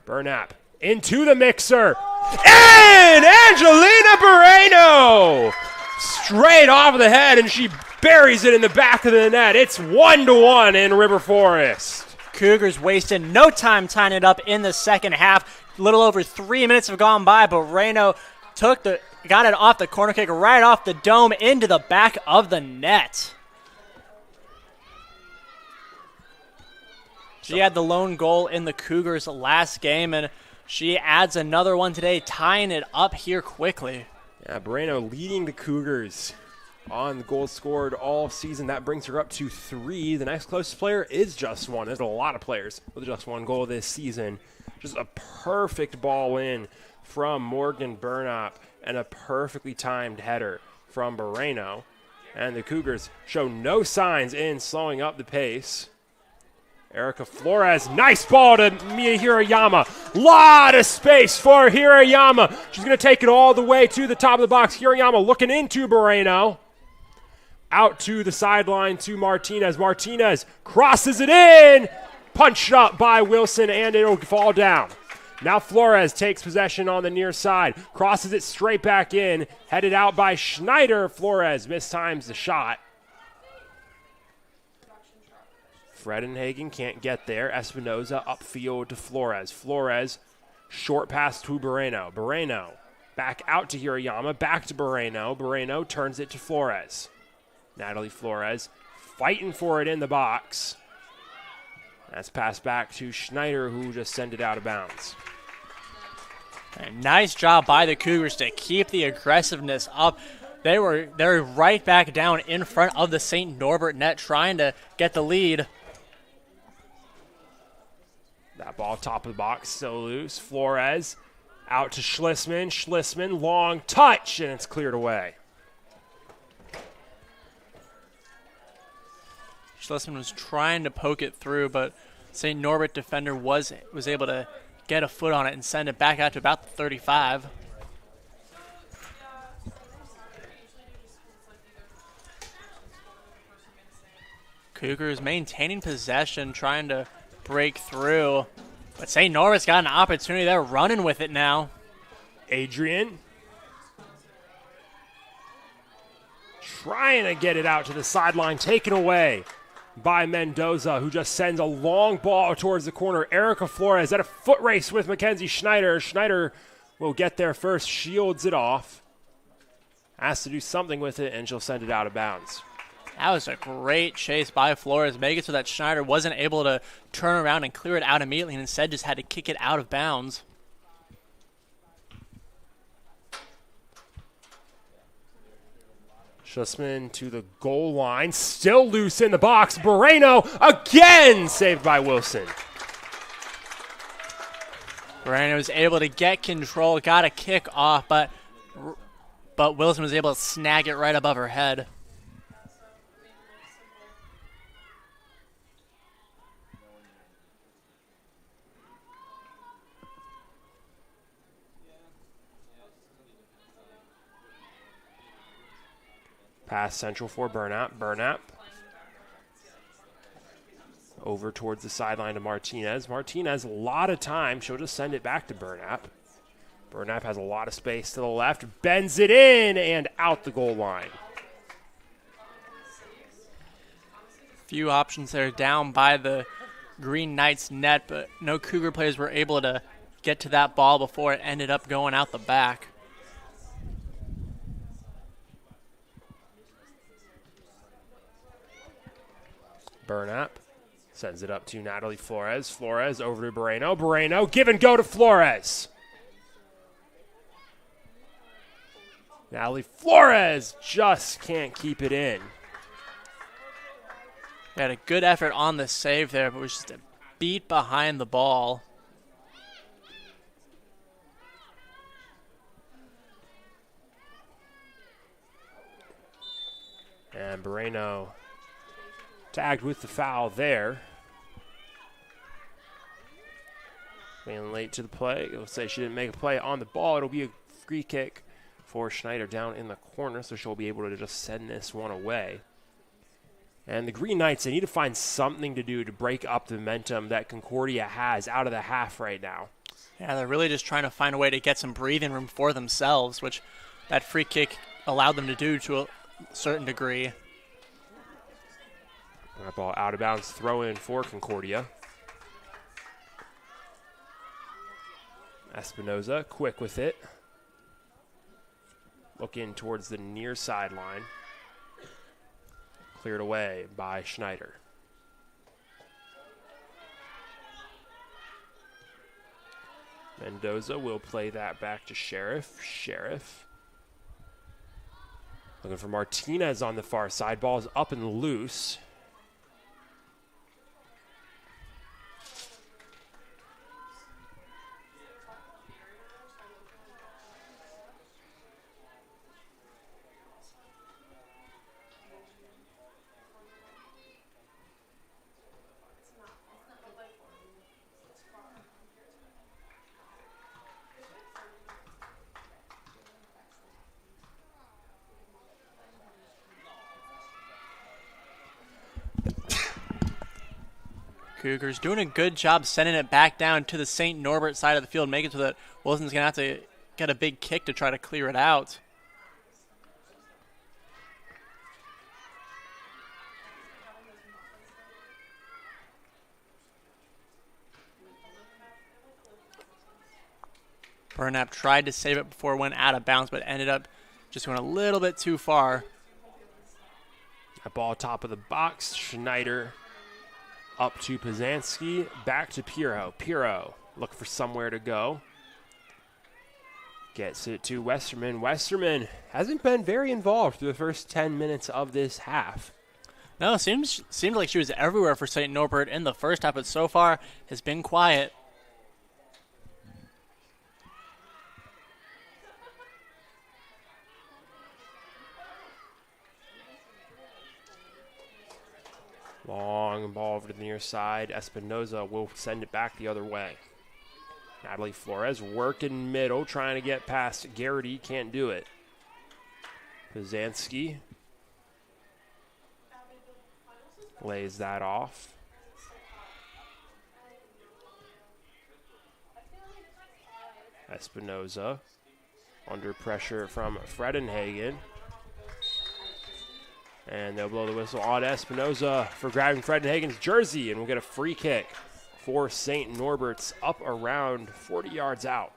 Burnap into the mixer. And Angelina Moreno! Straight off the head, and she buries it in the back of the net. It's 1-1 in River Forest. Cougars wasted no time tying it up in the second half. A little over 3 minutes have gone by, but Moreno got it off the corner kick right off the dome into the back of the net. She had the lone goal in the Cougars' last game, and she adds another one today, tying it up here quickly. Yeah, Moreno leading the Cougars on the goals scored all season. That brings her up to 3. The next closest player is just 1. There's a lot of players with just 1 goal this season. Just a perfect ball in from Morgan Burnap and a perfectly timed header from Moreno. And the Cougars show no signs in slowing up the pace. Erica Flores, nice ball to Mia Hirayama. Lot of space for Hirayama. She's going to take it all the way to the top of the box. Hirayama looking into Moreno. out to the sideline to Martinez. Martinez crosses it in. Punched up by Wilson, and it'll fall down. Now Flores takes possession on the near side. Crosses it straight back in. Headed out by Schneider. Flores mistimes the shot. Fredenhagen can't get there. Espinoza upfield to Flores. Flores, short pass to Moreno. Moreno back out to Hirayama. Back to Moreno. Moreno turns it to Flores. Natalie Flores fighting for it in the box. That's passed back to Schneider, who just sent it out of bounds. And nice job by the Cougars to keep the aggressiveness up. They're right back down in front of the St. Norbert net, trying to get the lead. That ball top of the box, still loose. Flores out to Schlissman. Schlissman, long touch, and it's cleared away. Schlissman was trying to poke it through, but St. Norbert defender was able to get a foot on it and send it back out to about the 35. Cougars maintaining possession, trying to break through, but St. Norbert's got an opportunity. They're running with it now. Adrian trying to get it out to the sideline, taken away by Mendoza, who just sends a long ball towards the corner. Erica Flores at a foot race with Mackenzie Schneider. Schneider will get there first, shields it off, has to do something with it, and she'll send it out of bounds. That was a great chase by Flores, make it so that Schneider wasn't able to turn around and clear it out immediately, and instead just had to kick it out of bounds. Schussman to the goal line, still loose in the box. Moreno again saved by Wilson. Moreno was able to get control, got a kick off, but Wilson was able to snag it right above her head. Pass central for Burnap. Burnap over towards the sideline to Martinez. Martinez, a lot of time. She'll just send it back to Burnap. Burnap has a lot of space to the left. Bends it in and out the goal line. Few options there down by the Green Knights net, but no Cougar players were able to get to that ball before it ended up going out the back. Burnap sends it up to Natalie Flores. Flores over to Moreno. Moreno, give and go to Flores. Natalie Flores just can't keep it in. They had a good effort on the save there, but was just a beat behind the ball. And Moreno tagged with the foul there. Being late to the play. It'll say she didn't make a play on the ball. It'll be a free kick for Schneider down in the corner, so she'll be able to just send this one away. And the Green Knights, they need to find something to do to break up the momentum that Concordia has out of the half right now. Yeah, they're really just trying to find a way to get some breathing room for themselves, which that free kick allowed them to do to a certain degree. That ball out of bounds, throw in for Concordia. Espinoza, quick with it. Looking towards the near sideline. Cleared away by Schneider. Mendoza will play that back to Sheriff. Sheriff looking for Martinez on the far side. Ball's up and loose. Cougars doing a good job sending it back down to the St. Norbert side of the field, making it so that Wilson's going to have to get a big kick to try to clear it out. Burnap tried to save it before it went out of bounds, but ended up just going a little bit too far. That ball top of the box. Schneider up to Pazanski. Back to Piro. Piro looking for somewhere to go. Gets it to Westerman. Westerman hasn't been very involved through the first 10 minutes of this half. No, it seemed like she was everywhere for St. Norbert in the first half, but so far has been quiet. Long ball over to the near side. Espinoza will send it back the other way. Natalie Flores working middle, trying to get past Garrity. Can't do it. Pazanski lays that off. Espinoza under pressure from Fredenhagen. And they'll blow the whistle on Espinoza for grabbing Fredenhagen's jersey, and we'll get a free kick for St. Norbert's up around 40 yards out.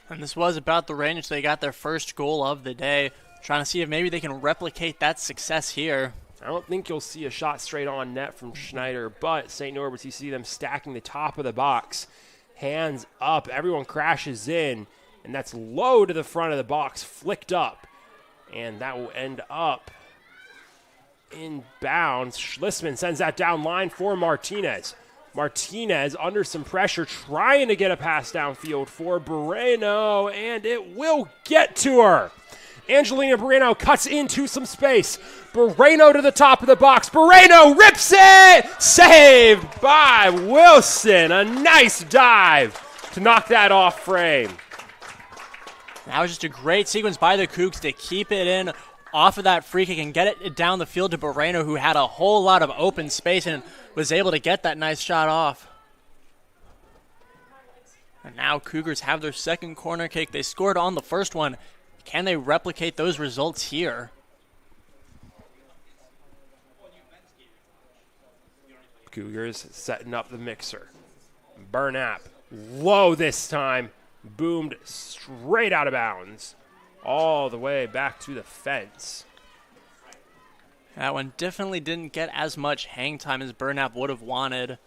And this was about the range. They got their first goal of the day, trying to see if maybe they can replicate that success here. I don't think you'll see a shot straight on net from Schneider, but St. Norbert's, you see them stacking the top of the box. Hands up, everyone crashes in, and that's low to the front of the box, flicked up. And that will end up in bounds. Schlissman sends that down line for Martinez. Martinez under some pressure, trying to get a pass downfield for Moreno, and it will get to her. Angelina Moreno cuts into some space. Moreno to the top of the box. Moreno rips it! Saved by Wilson. A nice dive to knock that off frame. That was just a great sequence by the Cougs to keep it in off of that free kick and get it down the field to Moreno, who had a whole lot of open space and was able to get that nice shot off. And now Cougars have their second corner kick. They scored on the first one. Can they replicate those results here? Cougars setting up the mixer. Burnap low this time. Boomed straight out of bounds. All the way back to the fence. That one definitely didn't get as much hang time as Burnap would have wanted.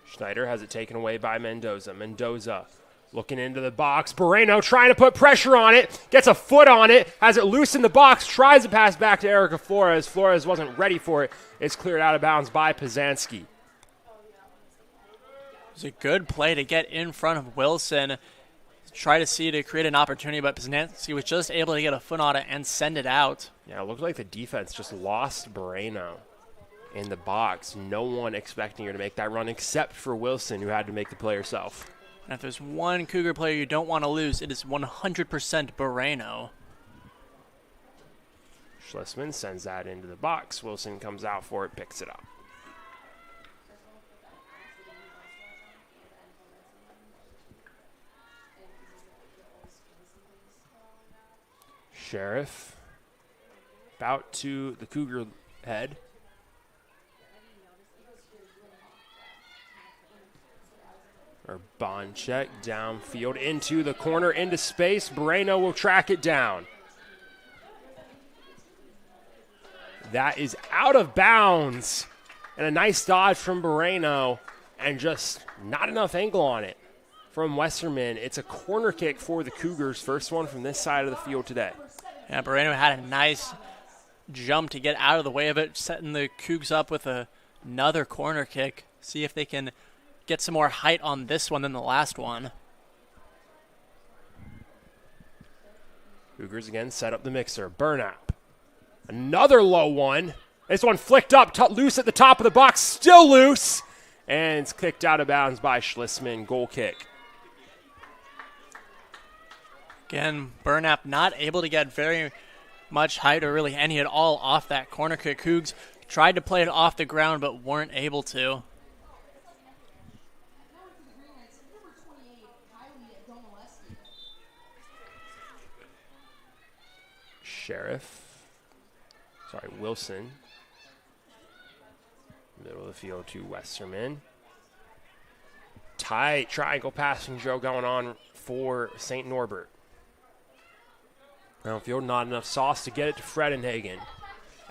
Schneider has it taken away by Mendoza. Mendoza looking into the box. Moreno trying to put pressure on it. Gets a foot on it. Has it loose in the box. Tries to pass back to Erica Flores. Flores wasn't ready for it. It's cleared out of bounds by Pazanski. It was a good play to get in front of Wilson. Try to create an opportunity, but Pazanski was just able to get a foot on it and send it out. Yeah, it looked like the defense just lost Moreno in the box. No one expecting her to make that run except for Wilson, who had to make the play herself. And if there's one Cougar player you don't want to lose, it is 100% Moreno. Schlissman sends that into the box. Wilson comes out for it, picks it up. Sheriff about to the Cougar head. Or Boncheck downfield into the corner, into space. Moreno will track it down. That is out of bounds. And a nice dodge from Moreno, and just not enough angle on it from Westerman. It's a corner kick for the Cougars. First one from this side of the field today. Yeah, Moreno had a nice jump to get out of the way of it, setting the Cougs up with another corner kick. See if they can get some more height on this one than the last one. Cougars again set up the mixer. Burnap. Another low one. This one flicked up, loose at the top of the box, still loose. And it's kicked out of bounds by Schlissman. Goal kick. Again, Burnap not able to get very much height or really any at all off that corner kick. Cougs tried to play it off the ground but weren't able to. Wilson. Middle of the field to Westerman. Tight triangle passing drill going on for St. Norbert. Downfield, not enough sauce to get it to Fredenhagen.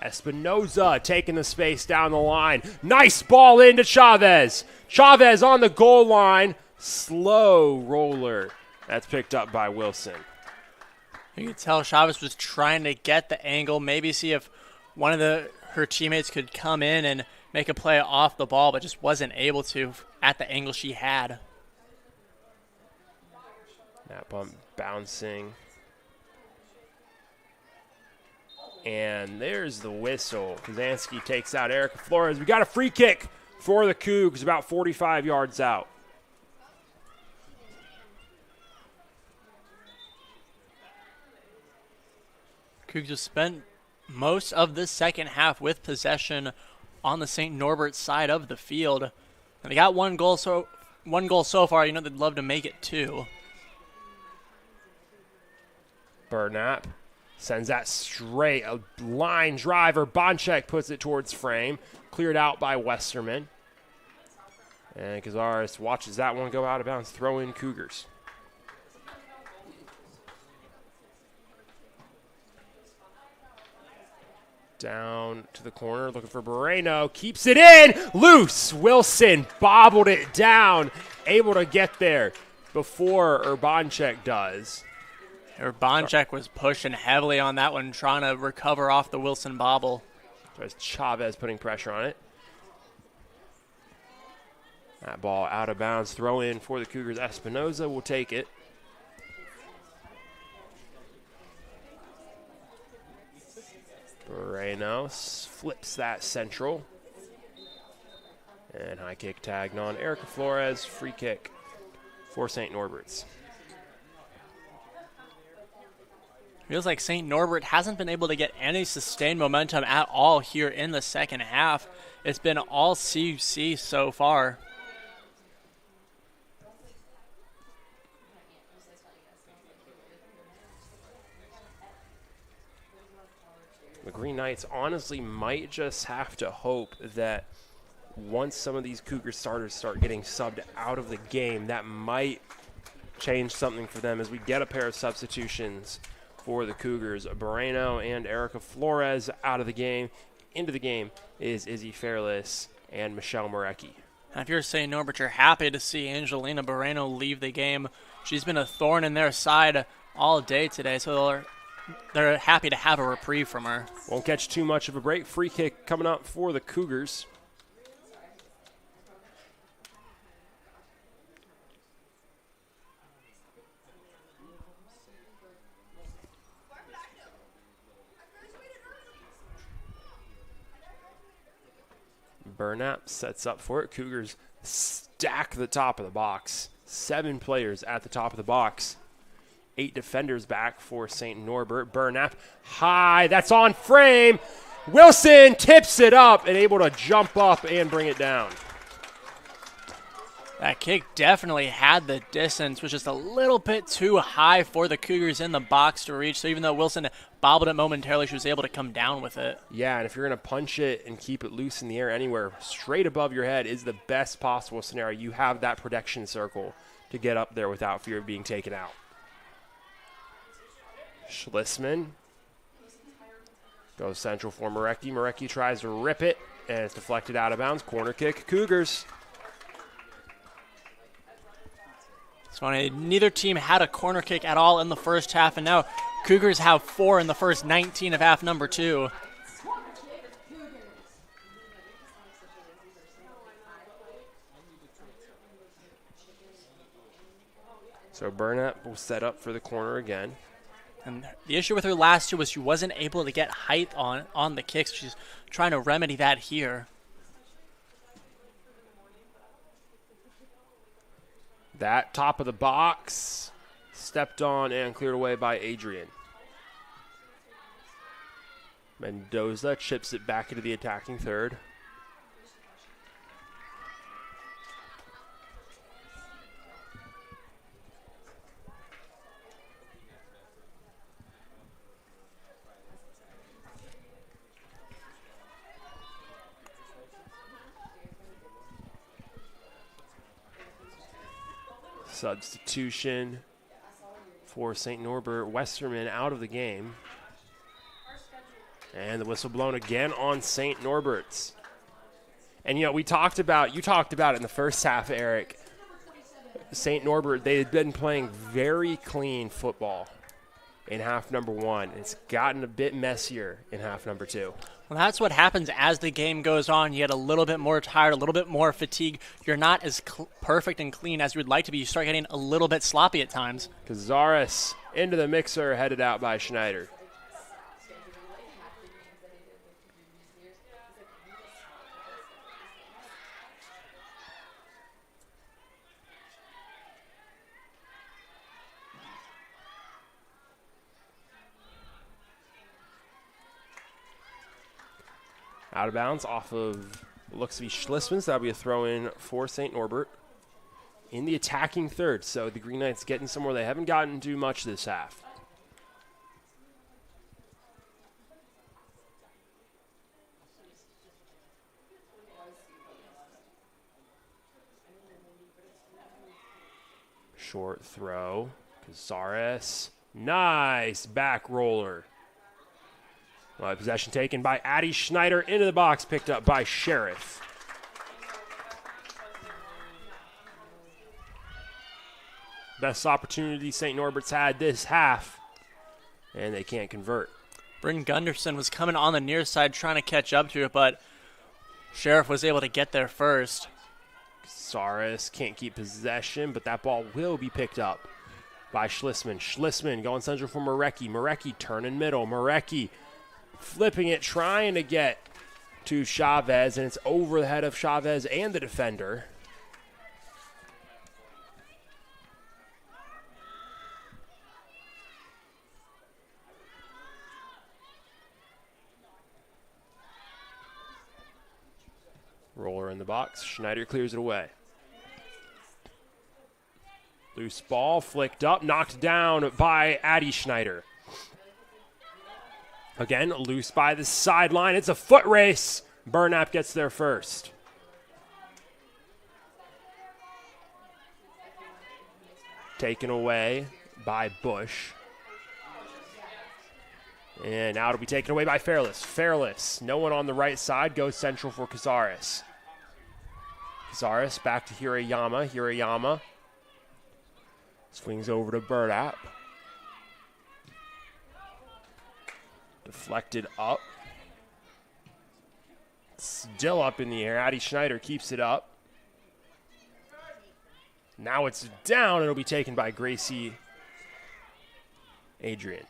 Espinoza taking the space down the line. Nice ball into Chavez. Chavez on the goal line. Slow roller. That's picked up by Wilson. You could tell Chavez was trying to get the angle, maybe see if one of her teammates could come in and make a play off the ball, but just wasn't able to at the angle she had. That bump bouncing. And there's the whistle. Kazansky takes out Erica Flores. We got a free kick for the Cougs about 45 yards out. Cougs have spent most of this second half with possession on the St. Norbert side of the field. And they got one goal so far. You know they'd love to make it two. Burnap sends that straight, a line driver. Bonchek puts it towards frame. Cleared out by Westerman. And Cazares watches that one go out of bounds. Throw in Cougars. Down to the corner, looking for Moreno. Keeps it in. Loose. Wilson bobbled it down. Able to get there before Urbanchek does. Urbanchek was pushing heavily on that one, trying to recover off the Wilson bobble. There's Chavez putting pressure on it. That ball out of bounds. Throw in for the Cougars. Espinoza will take it. Moreno flips that central. And high kick tagged on Erica Flores. Free kick for St. Norbert's. Feels like St. Norbert hasn't been able to get any sustained momentum at all here in the second half. It's been all CUC so far. The Green Knights honestly might just have to hope that once some of these Cougar starters start getting subbed out of the game, that might change something for them as we get a pair of substitutions for the Cougars. Moreno and Erica Flores out of the game. Into the game is Izzy Fairless and Michelle Morecki. If you're St. Norbert, you're happy to see Angelina Moreno leave the game. She's been a thorn in their side all day today, so they're happy to have a reprieve from her. Won't catch too much of a break. Free kick coming up for the Cougars. Burnap sets up for it. Cougars stack the top of the box. 7 players at the top of the box. 8 defenders back for St. Norbert. Burnap high. That's on frame. Wilson tips it up and able to jump up and bring it down. That kick definitely had the distance, was just a little bit too high for the Cougars in the box to reach. So even though Wilson bobbled it momentarily, she was able to come down with it. Yeah, and if you're going to punch it and keep it loose in the air anywhere, straight above your head is the best possible scenario. You have that protection circle to get up there without fear of being taken out. Schlissman goes central for Morecki. Morecki tries to rip it, and it's deflected out of bounds. Corner kick, Cougars. It's funny, neither team had a corner kick at all in the first half, and now Cougars have 4 in the first 19 of half number 2. So Burnap will set up for the corner again. And the issue with her last 2 was she wasn't able to get height on the kicks. She's trying to remedy that here. That top of the box Stepped on and cleared away by Adrian. Mendoza chips it back into the attacking third. Substitution for St. Norbert. Westerman out of the game. And the whistle blown again on St. Norbert's. And, you talked about it in the first half, Eric. St. Norbert, they had been playing very clean football in half number one. It's gotten a bit messier in half number two. Well, that's what happens as the game goes on. You get a little bit more tired, a little bit more fatigue. You're not as perfect and clean as you would like to be. You start getting a little bit sloppy at times. Cazares into the mixer, headed out by Schneider. Out of bounds off of looks to be Schlissman, so that'll be a throw-in for St. Norbert in the attacking third. So the Green Knights getting somewhere they haven't gotten to much this half. Short throw. Cazares. Nice back roller. Possession taken by Addie Schneider into the box, picked up by Sheriff. Best opportunity St. Norbert's had this half, and they can't convert. Bryn Gunderson was coming on the near side trying to catch up to it, but Sheriff was able to get there first. Cazares can't keep possession, but that ball will be picked up by Schlissman. Schlissman going central for Marecki. Marecki turning middle. Marecki flipping it, trying to get to Chavez, and it's over the head of Chavez and the defender. Roller in the box. Schneider clears it away. Loose ball, flicked up, knocked down by Addie Schneider. Again, loose by the sideline. It's a foot race. Burnap gets there first. Taken away by Bush. And now it'll be taken away by Fairless. Fairless, no one on the right side, goes central for Cazares. Cazares back to Hirayama. Hirayama swings over to Burnap. Deflected up. Still up in the air. Addie Schneider keeps it up. Now it's down. It'll be taken by Gracie Adrian.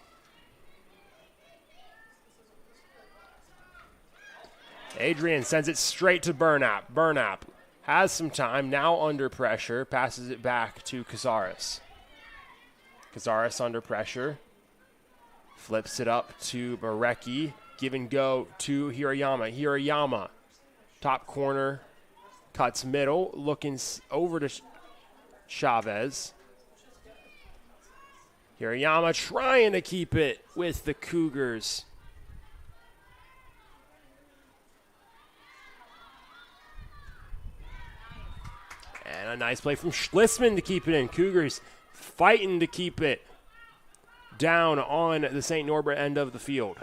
Adrian sends it straight to Burnap. Burnap has some time. Now under pressure. Passes it back to Cazares. Cazares under pressure. Flips it up to Marecki. Give and go to Hirayama. Hirayama, top corner, cuts middle, looking over to Chavez. Hirayama trying to keep it with the Cougars. And a nice play from Schlissman to keep it in. Cougars fighting to keep it down on the St. Norbert end of the field.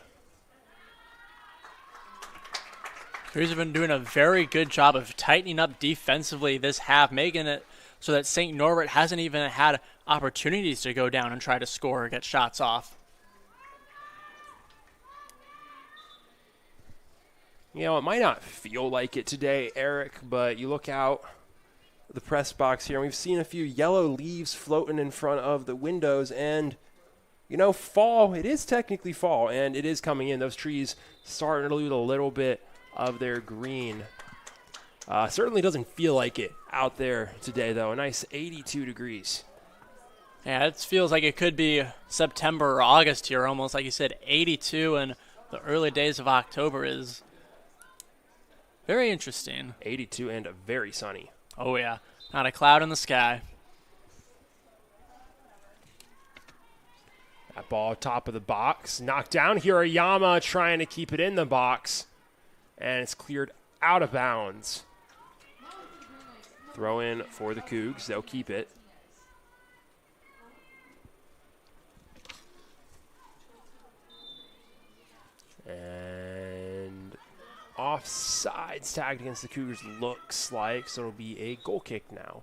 Cougars have been doing a very good job of tightening up defensively this half, making it so that St. Norbert hasn't even had opportunities to go down and try to score or get shots off. You know, it might not feel like it today, Eric, but you look out the press box here, and we've seen a few yellow leaves floating in front of the windows, and fall, it is technically fall, and it is coming in. Those trees starting to lose a little bit of their green. Certainly doesn't feel like it out there today, though. A nice 82 degrees. Yeah, it feels like it could be September or August here almost. Like you said, 82 in the early days of October is very interesting. 82 and very sunny. Oh, yeah. Not a cloud in the sky. That ball top of the box. Knocked down. Hirayama trying to keep it in the box. And it's cleared out of bounds. Throw in for the Cougs. They'll keep it. And offsides tagged against the Cougars looks like. So it'll be a goal kick now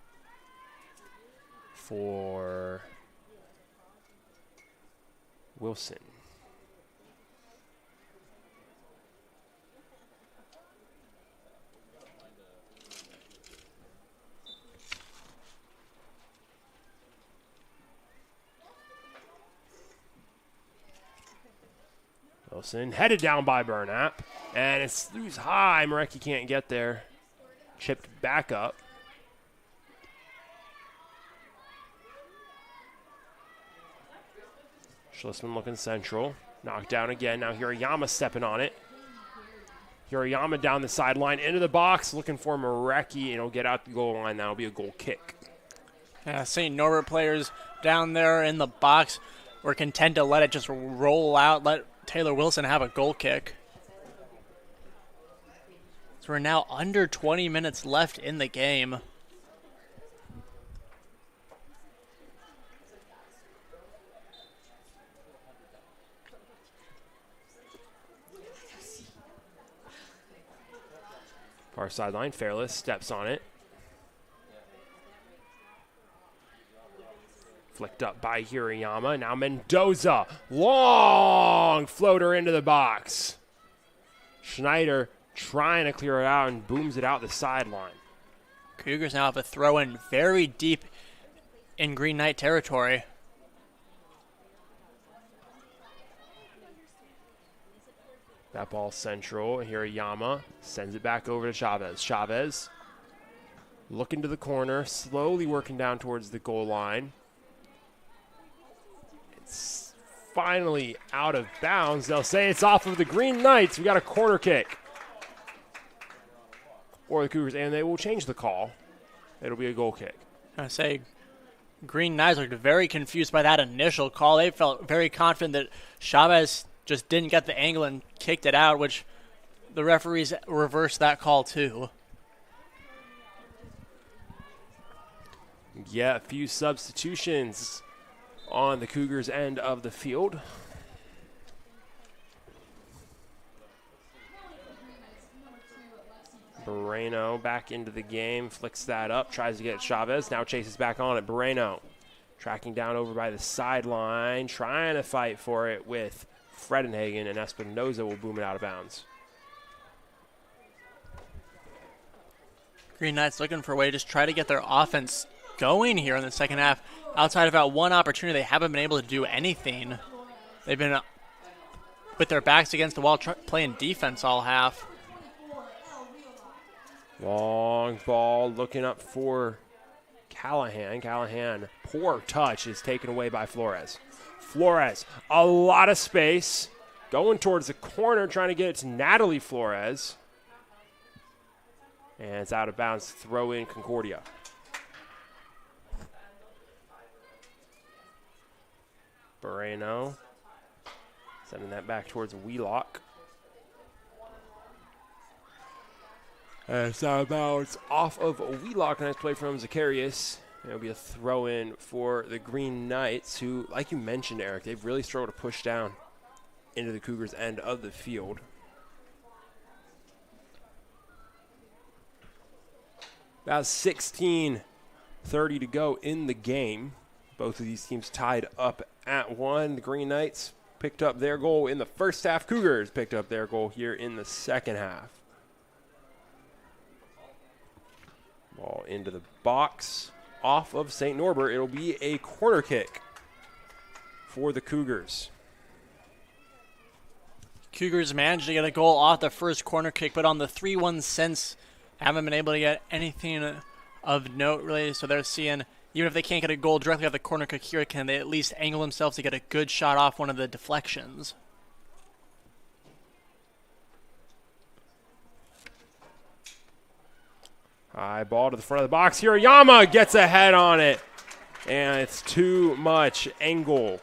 for Wilson. Wilson headed down by Burnap, and it's loose high. Marecki can't get there. Chipped back up. Schlissman looking central. Knocked down again. Now Hirayama stepping on it. Hirayama down the sideline into the box, looking for Marecki, and he'll get out the goal line. That'll be a goal kick. Yeah, St. Norbert players down there in the box were content to let it just roll out, let Taylor Wilson have a goal kick. So we're now under 20 minutes left in the game. Far sideline, Fairless steps on it. Flicked up by Hirayama. Now Mendoza. Long floater into the box. Schneider trying to clear it out and booms it out the sideline. Cougars now have a throw-in very deep in Green Knight territory. That ball central. Hirayama sends it back over to Chavez. Chavez looking to the corner, slowly working down towards the goal line. It's finally out of bounds. They'll say it's off of the Green Knights. We got a corner kick for the Cougars, and they will change the call. It'll be a goal kick. I say Green Knights looked very confused by that initial call. They felt very confident that Chavez just didn't get the angle and kicked it out, which the referees reversed that call too. Yeah, a few substitutions on the Cougars' end of the field. Moreno back into the game, flicks that up, tries to get Chavez, now chases back on it. Moreno tracking down over by the sideline, trying to fight for it with Fredenhagen, and Espinoza will boom it out of bounds. Green Knights looking for a way to just try to get their offense going here in the second half. Outside of about one opportunity, they haven't been able to do anything. They've been with their backs against the wall playing defense all half. Long ball looking up for Callahan. Callahan, poor touch, is taken away by Flores. Flores, a lot of space. Going towards the corner, trying to get it to Natalie Flores. And it's out of bounds. Throw in Concordia. Moreno sending that back towards Wheelock. And it's out of bounds off of Wheelock. Nice play from Zacharias. It'll be a throw in for the Green Knights, who, like you mentioned, Eric, they've really struggled to push down into the Cougars' end of the field. About 16:30 to go in the game. Both of these teams tied up at 1. The Green Knights picked up their goal in the first half. Cougars picked up their goal here in the second half. Ball into the box off of St. Norbert. It'll be a corner kick for the Cougars. Cougars managed to get a goal off the first corner kick, but on the 3-1 since, haven't been able to get anything of note really. So they're seeing Even if they can't get a goal directly off the corner kick here, can they at least angle themselves to get a good shot off one of the deflections? High ball to the front of the box. Hirayama gets a head on it. And it's too much angle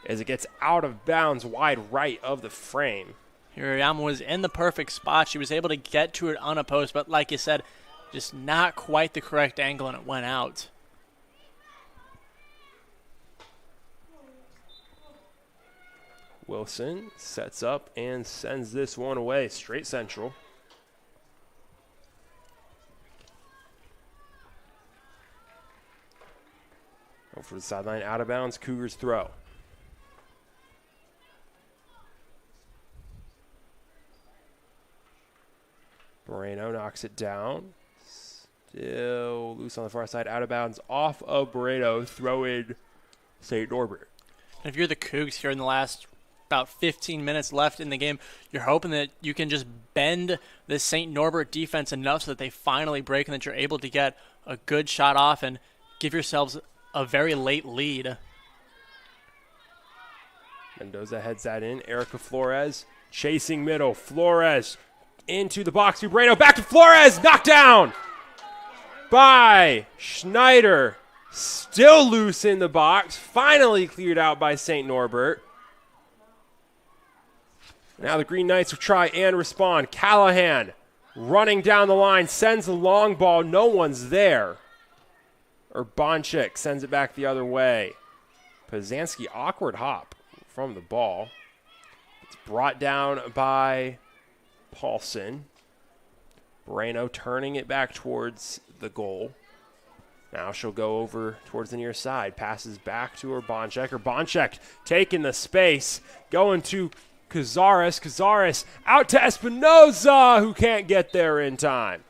as it gets out of bounds wide right of the frame. Hirayama was in the perfect spot. She was able to get to it unopposed, but like you said, just not quite the correct angle, and it went out. Wilson sets up and sends this one away, straight central. Over the sideline, out of bounds, Cougars throw. Moreno knocks it down. Still loose on the far side, out of bounds, off of Moreno, throw in St. Norbert. If you're the Cougs here in the last about 15 minutes left in the game, you're hoping that you can just bend the St. Norbert defense enough so that they finally break and that you're able to get a good shot off and give yourselves a very late lead. Mendoza heads that in. Erica Flores chasing middle. Flores into the box. Moreno back to Flores. Knocked down by Schneider. Still loose in the box. Finally cleared out by St. Norbert. Now the Green Knights will try and respond. Callahan running down the line. Sends the long ball. No one's there. Urbanchik sends it back the other way. Pazanski, awkward hop from the ball. It's brought down by Paulson. Moreno turning it back towards the goal. Now she'll go over towards the near side. Passes back to Urbanchik. Urbanchik taking the space. Going to Cazares. Cazares out to Espinoza, who can't get there in time.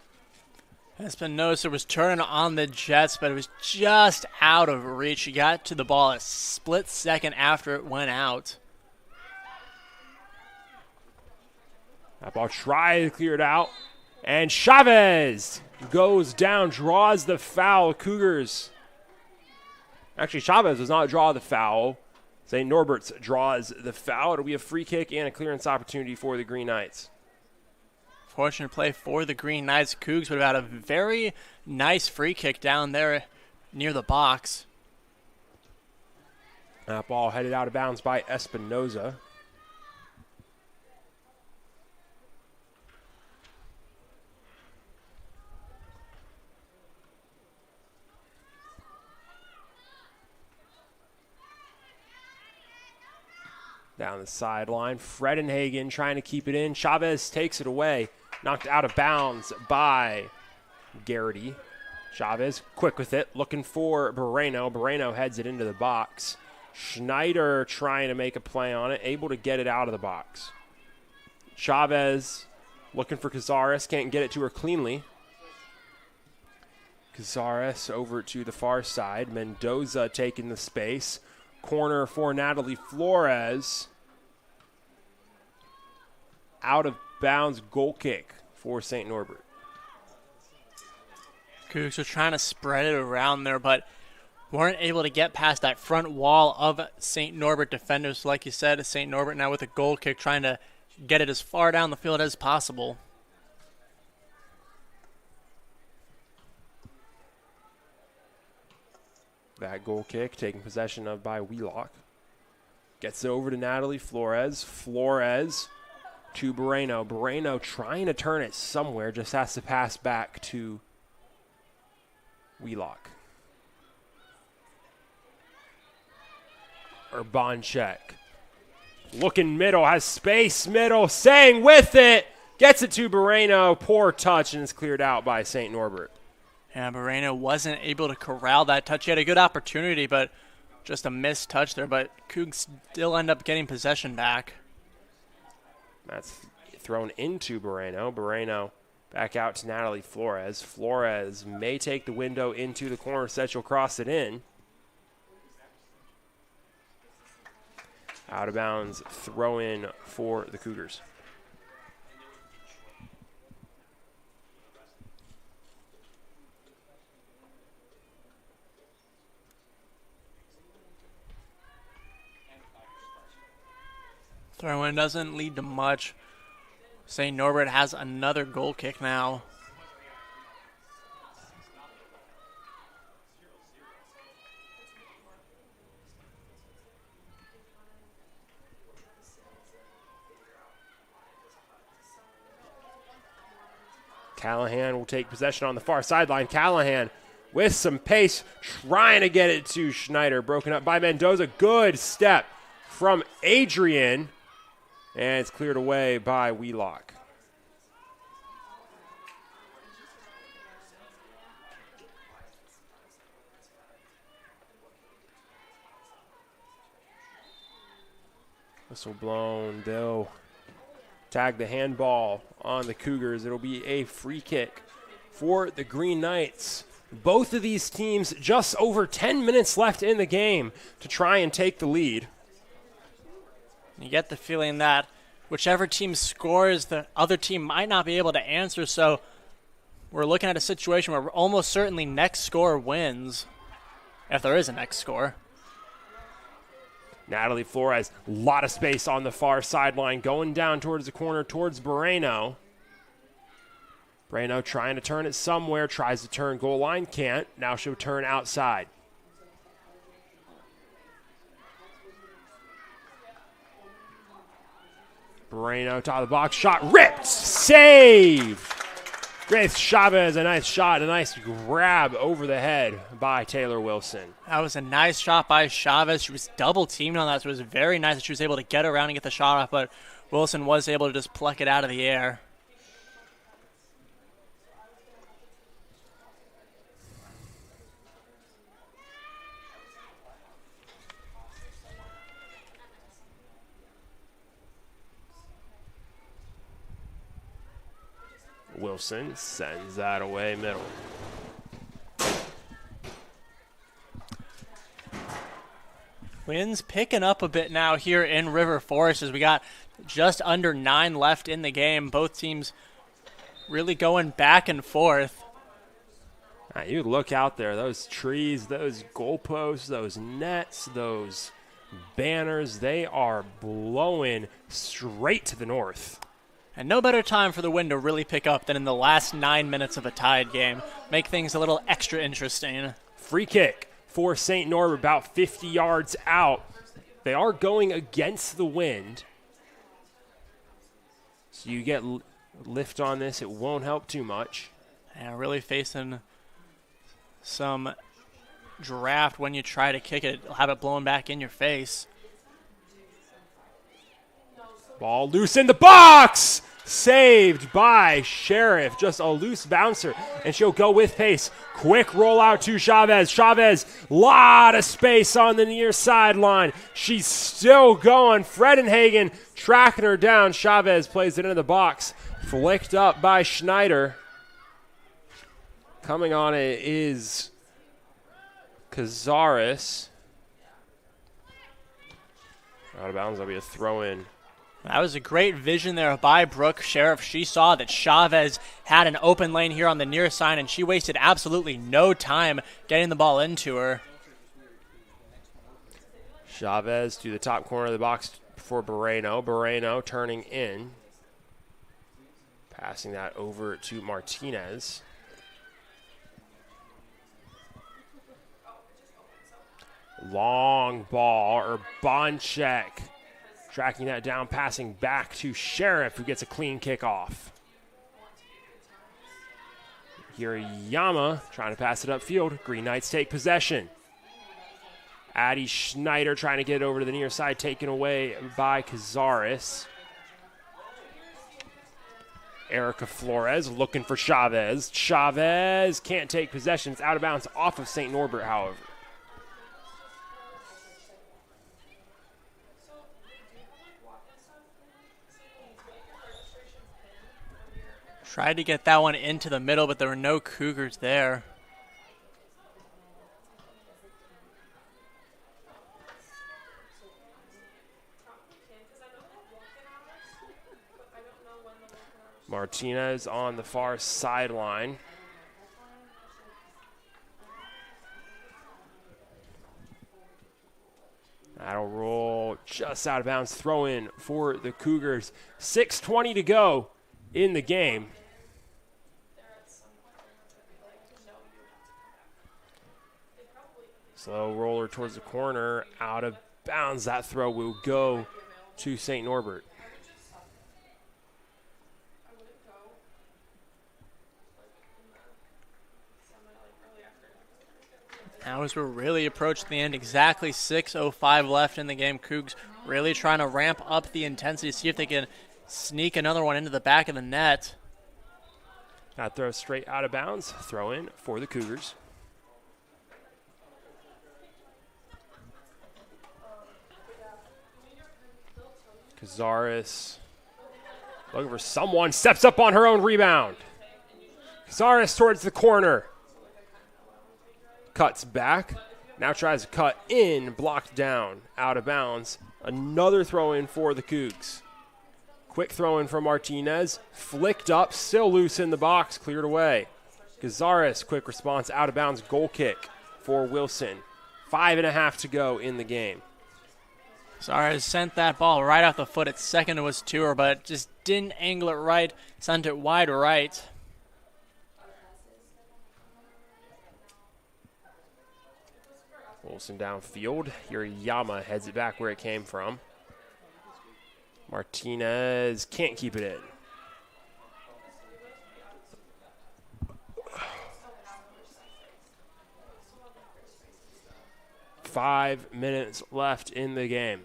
Espinosa was turning on the Jets, but it was just out of reach. He got to the ball a split second after it went out. That ball tried to clear it out. And Chavez goes down, draws the foul. Cougars. Actually, Chavez does not draw the foul. St. Norbert's draws the foul. It'll be a free kick and a clearance opportunity for the Green Knights. Fortunate play for the Green Knights. Cougs would have had a very nice free kick down there near the box. That ball headed out of bounds by Espinoza. Down the sideline, Fredenhagen trying to keep it in. Chavez takes it away. Knocked out of bounds by Garrity. Chavez quick with it, looking for Moreno. Moreno heads it into the box. Schneider trying to make a play on it, able to get it out of the box. Chavez looking for Cazares, can't get it to her cleanly. Cazares over to the far side. Mendoza taking the space. Corner for Natalie Flores. Out of bounds goal kick for St. Norbert. Cougs were trying to spread it around there, but weren't able to get past that front wall of St. Norbert defenders. Like you said, St. Norbert now with a goal kick trying to get it as far down the field as possible. That goal kick taken possession of by Wheelock. Gets it over to Natalie Flores. Flores to Moreno. Moreno trying to turn it somewhere. Just has to pass back to Wheelock. Urbanchik. Looking middle. Has space middle. Staying with it. Gets it to Moreno. Poor touch, and it's cleared out by St. Norbert. Yeah, Moreno wasn't able to corral that touch. He had a good opportunity, but just a missed touch there. But Cougs still end up getting possession back. That's thrown into Moreno. Moreno back out to Natalie Flores. Flores may take the window into the corner. Said she'll cross it in. Out of bounds, throw in for the Cougars. Throw-in doesn't lead to much. St. Norbert has another goal kick now. Callahan will take possession on the far sideline. Callahan with some pace, trying to get it to Schneider. Broken up by Mendoza. Good step from Adrian. And it's cleared away by Wheelock. Whistle blown. They'll tag the handball on the Cougars. It'll be a free kick for the Green Knights. Both of these teams just over 10 minutes left in the game to try and take the lead. You get the feeling that whichever team scores, the other team might not be able to answer. So we're looking at a situation where almost certainly next score wins, if there is a next score. Natalie Flores, a lot of space on the far sideline, going down towards the corner, towards Moreno. Moreno trying to turn it somewhere, tries to turn goal line, can't. Now she'll turn outside. Moreno, top of the box, shot ripped, save! Grace Chavez, a nice shot, a nice grab over the head by Taylor Wilson. That was a nice shot by Chavez. She was double teamed on that, so it was very nice that she was able to get around and get the shot off, but Wilson was able to just pluck it out of the air. Wilson sends that away middle. Winds picking up a bit now here in River Forest as we got just under 9 left in the game. Both teams really going back and forth. You look out there, those trees, those goalposts, those nets, those banners, they are blowing straight to the north. And no better time for the wind to really pick up than in the last 9 minutes of a tied game. Make things a little extra interesting. Free kick for St. Norbert, about 50 yards out. They are going against the wind. So you get lift on this, it won't help too much. And really facing some draft when you try to kick it. Have it blown back in your face. Ball loose in the box! Saved by Sheriff. Just a loose bouncer, and she'll go with pace. Quick rollout to Chavez. Chavez, lot of space on the near sideline. She's still going. Fredenhagen tracking her down. Chavez plays it into the box. Flicked up by Schneider. Coming on it is Cazares. Out of bounds, that'll be a throw-in. That was a great vision there by Brooke Sheriff. She saw that Chavez had an open lane here on the near side, and she wasted absolutely no time getting the ball into her. Chavez to the top corner of the box for Moreno. Moreno turning in. Passing that over to Martinez. Long ball, or Bonchek. Tracking that down, passing back to Sheriff, who gets a clean kickoff. Hirayama trying to pass it upfield. Green Knights take possession. Addie Schneider trying to get it over to the near side, taken away by Cazares. Erica Flores looking for Chavez. Chavez can't take possession. It's out of bounds off of St. Norbert, however. Tried to get that one into the middle, but there were no Cougars there. Martinez on the far sideline. That'll roll just out of bounds. Throw in for the Cougars. 6:20 to go in the game. Slow roller towards the corner, out of bounds. That throw will go to St. Norbert. Now as we're really approaching the end, exactly 6:05 left in the game. Cougs really trying to ramp up the intensity, see if they can sneak another one into the back of the net. That throw straight out of bounds. Throw in for the Cougars. Cazares looking for someone, steps up on her own rebound. Cazares towards the corner. Cuts back, now tries to cut in, blocked down, out of bounds. Another throw in for the Cougs. Quick throw in from Martinez, flicked up, still loose in the box, cleared away. Cazares, quick response, out of bounds, goal kick for Wilson. 5.5 to go in the game. Cazares sent that ball right off the foot. Its second was to her, but just didn't angle it right, sent it wide right. Wilson downfield. Hirayama heads it back where it came from. Martinez can't keep it in. Five minutes left in the game.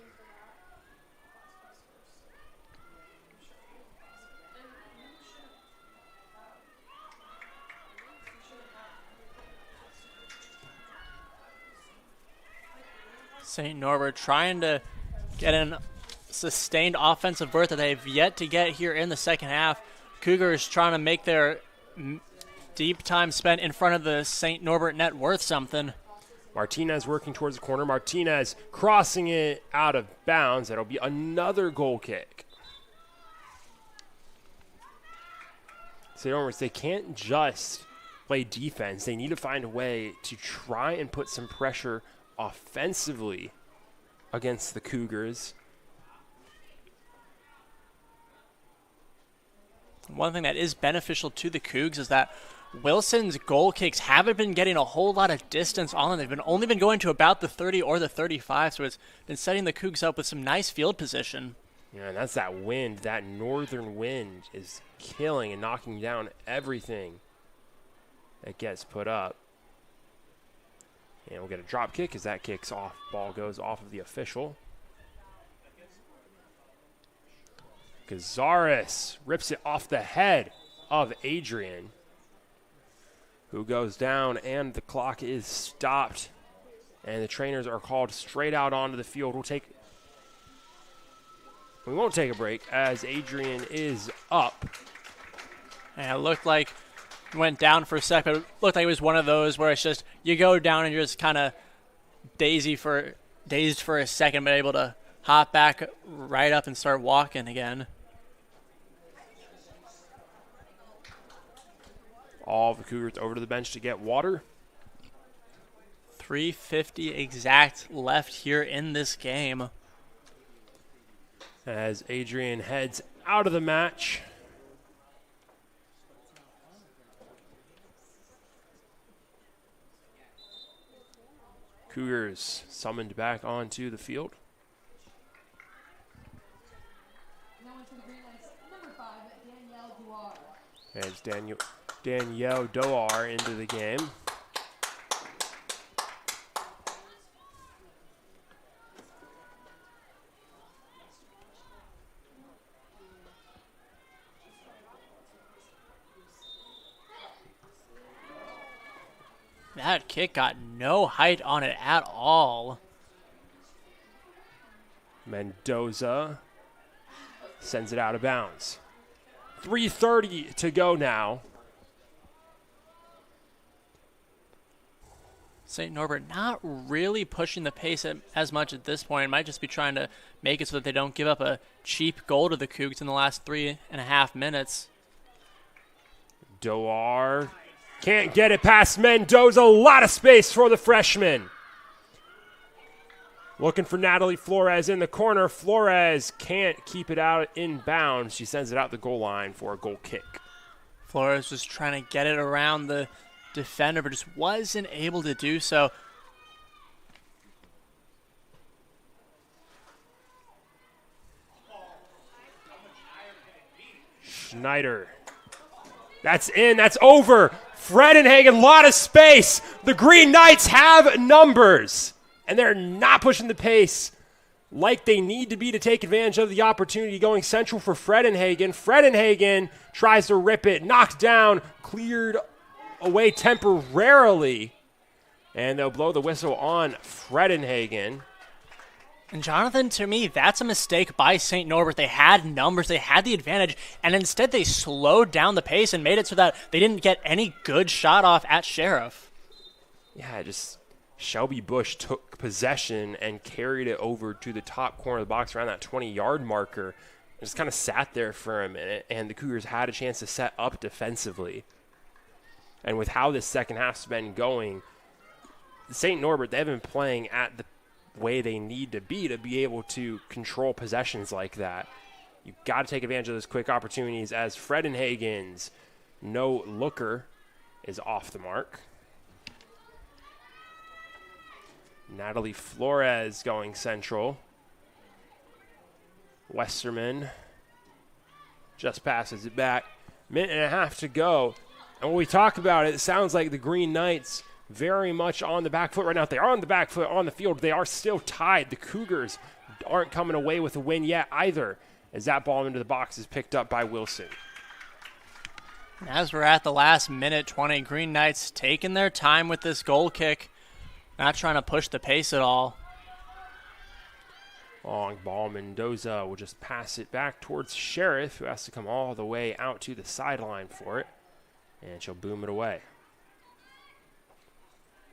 St. Norbert trying to get a sustained offensive berth that they've yet to get here in the second half. Cougars trying to make their deep time spent in front of the St. Norbert net worth something. Martinez working towards the corner. Martinez crossing it out of bounds. That'll be another goal kick. St. Norbert, they can't just play defense. They need to find a way to try and put some pressure offensively against the Cougars. One thing that is beneficial to the Cougs is that Wilson's goal kicks haven't been getting a whole lot of distance on them. They've only been going to about the 30 or the 35, so it's been setting the Cougs up with some nice field position. Yeah, and that's that wind. That northern wind is killing and knocking down everything that gets put up. And we'll get a drop kick as that kicks off. Ball goes off of the official. Cazares rips it off the head of Adrian, who goes down, and the clock is stopped. And the trainers are called straight out onto the field. We won't take a break as Adrian is up. And it looked like it went down for a sec, but it looked like it was one of those where it's just you go down and you're just kind of dazed for a second, but able to hop back right up and start walking again. All the Cougars over to the bench to get water. 3:50 exact left here in this game. As Adrian heads out of the match. Cougars summoned back onto the field. As Danielle Doar into the game. That kick got no height on it at all. Mendoza sends it out of bounds. 3:30 to go now. St. Norbert not really pushing the pace as much at this point. Might just be trying to make it so that they don't give up a cheap goal to the Cougs in the last 3.5 minutes. Doar can't get it past Mendoza. A lot of space for the freshman. Looking for Natalie Flores in the corner. Flores can't keep it out in bounds. She sends it out the goal line for a goal kick. Flores was trying to get it around the defender, but just wasn't able to do so. Schneider. That's in. That's over. Fredenhagen, lot of space. The Green Knights have numbers, and they're not pushing the pace like they need to be to take advantage of the opportunity. Going central for Fredenhagen. Fredenhagen tries to rip it. Knocked down. Cleared away temporarily. And they'll blow the whistle on Fredenhagen. And Jonathan, to me, that's a mistake by St. Norbert. They had numbers, they had the advantage, and instead they slowed down the pace and made it so that they didn't get any good shot off at Sheriff. Yeah, just Shelby Bush took possession and carried it over to the top corner of the box around that 20-yard marker. And just kind of sat there for a minute, and the Cougars had a chance to set up defensively. And with how this second half's been going, St. Norbert, they've been playing at the way they need to be able to control possessions like that. You've got to take advantage of those quick opportunities as Fredenhagen's no looker is off the mark. Natalie Flores going central. Westerman just passes it back. Minute and a half to go. And when we talk about it, it sounds like the Green Knights very much on the back foot right now. They are on the back foot on the field. They are still tied. The Cougars aren't coming away with a win yet either, as that ball into the box is picked up by Wilson. As we're at the last minute 20, Green Knights taking their time with this goal kick, not trying to push the pace at all. Long ball. Mendoza will just pass it back towards Sheriff, who has to come all the way out to the sideline for it, and she'll boom it away.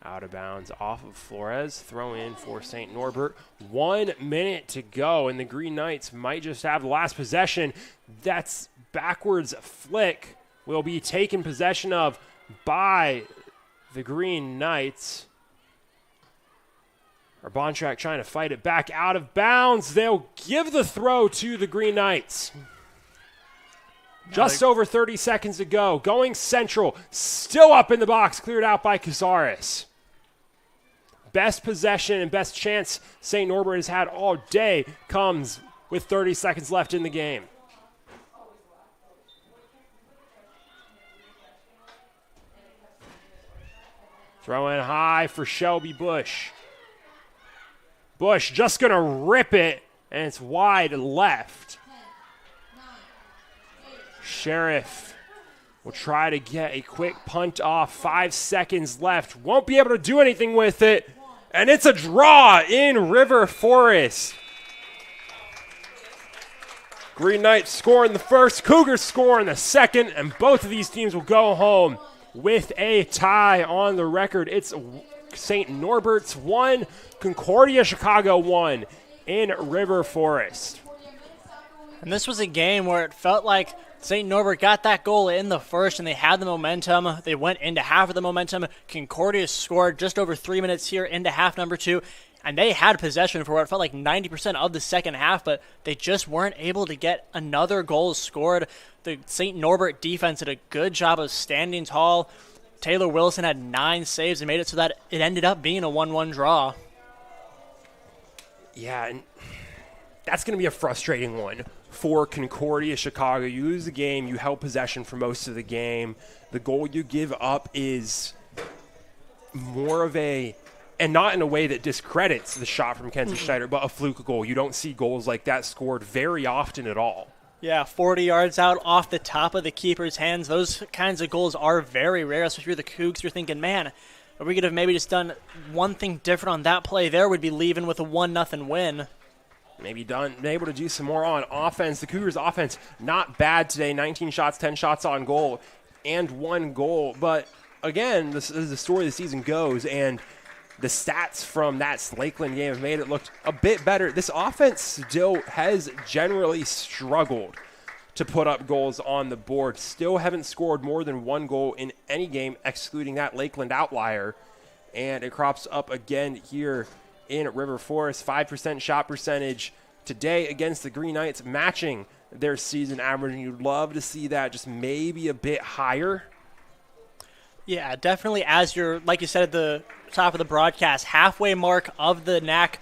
Out of bounds off of Flores. Throw in for St. Norbert. 1 minute to go, and the Green Knights might just have the last possession. That's backwards flick will be taken possession of by the Green Knights. Our Bontrack trying to fight it back out of bounds. They'll give the throw to the Green Knights. Just over 30 seconds to go. Going central. Still up in the box. Cleared out by Cazares. Best possession and best chance St. Norbert has had all day comes with 30 seconds left in the game. Throwing high for Shelby Bush. Bush just going to rip it, and it's wide left. Sheriff will try to get a quick punt off. 5 seconds left. Won't be able to do anything with it. And it's a draw in River Forest. Green Knights score in the first, Cougars score in the second, and both of these teams will go home with a tie on the record. It's St. Norbert's 1, Concordia Chicago 1 in River Forest. And this was a game where it felt like St. Norbert got that goal in the first, and they had the momentum. They went into half of the momentum. Concordia scored just over 3 minutes here into half number 2, and they had possession for what felt like 90% of the second half, but they just weren't able to get another goal scored. The St. Norbert defense did a good job of standing tall. Taylor Wilson had 9 saves and made it so that it ended up being a 1-1 draw. Yeah, and that's going to be a frustrating one for Concordia Chicago. You lose the game, you held possession for most of the game. The goal you give up is more of a, and not in a way that discredits the shot from Kenzie Schneider, but a fluke goal. You don't see goals like that scored very often at all. Yeah, 40 yards out off the top of the keeper's hands. Those kinds of goals are very rare, especially if you're the Cougs. You're thinking, man, if we could have maybe just done one thing different on that play there, we'd be leaving with a 1-0 win. Maybe been able to do some more on offense. The Cougars' offense, not bad today. 19 shots, 10 shots on goal, and 1 goal. But, again, this is the story the season goes, and the stats from that Lakeland game have made it look a bit better. This offense still has generally struggled to put up goals on the board. Still haven't scored more than 1 goal in any game, excluding that Lakeland outlier. And it crops up again here in River Forest. 5% shot percentage today against the Green Knights, matching their season average. And you'd love to see that just maybe a bit higher. Yeah, definitely. As you're, like you said at the top of the broadcast, halfway mark of the NAC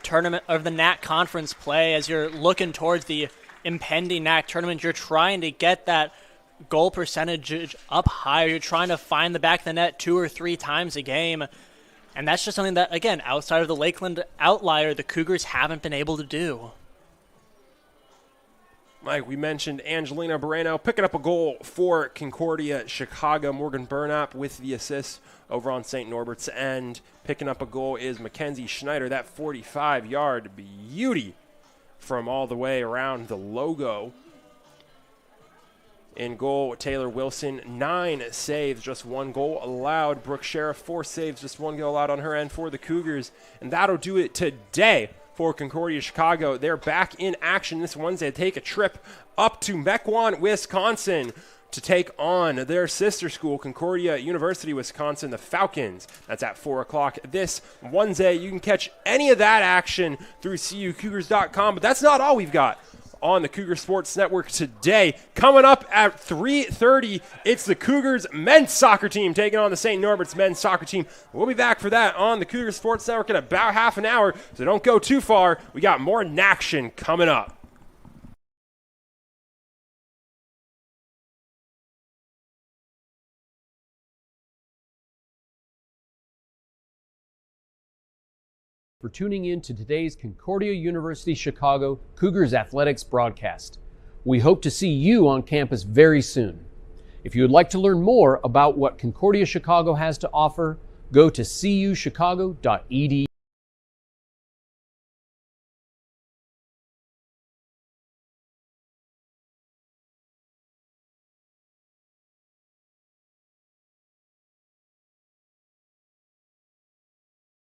tournament, of the NAC conference play, as you're looking towards the impending NAC tournament, you're trying to get that goal percentage up higher. You're trying to find the back of the net 2 or 3 times a game. And that's just something that, again, outside of the Lakeland outlier, the Cougars haven't been able to do. Like we mentioned, Angelina Moreno picking up a goal for Concordia Chicago. Morgan Burnap with the assist over on St. Norbert's end. Picking up a goal is Mackenzie Schneider. That 45-yard beauty from all the way around the logo. In goal, Taylor Wilson, 9 saves, just 1 goal allowed. Brooke Sheriff, 4 saves, just 1 goal allowed on her end for the Cougars. And that'll do it today for Concordia Chicago. They're back in action this Wednesday. They take a trip up to Mequon, Wisconsin to take on their sister school, Concordia University, Wisconsin, the Falcons. That's at 4 o'clock this Wednesday. You can catch any of that action through CUCougars.com, but that's not all we've got on the Cougar Sports Network today. Coming up at 3:30, it's the Cougars men's soccer team taking on the St. Norbert's men's soccer team. We'll be back for that on the Cougar Sports Network in about half an hour, so don't go too far. We got more action coming up. For tuning in to today's Concordia University Chicago Cougars Athletics broadcast. We hope to see you on campus very soon. If you would like to learn more about what Concordia Chicago has to offer, go to cuchicago.edu.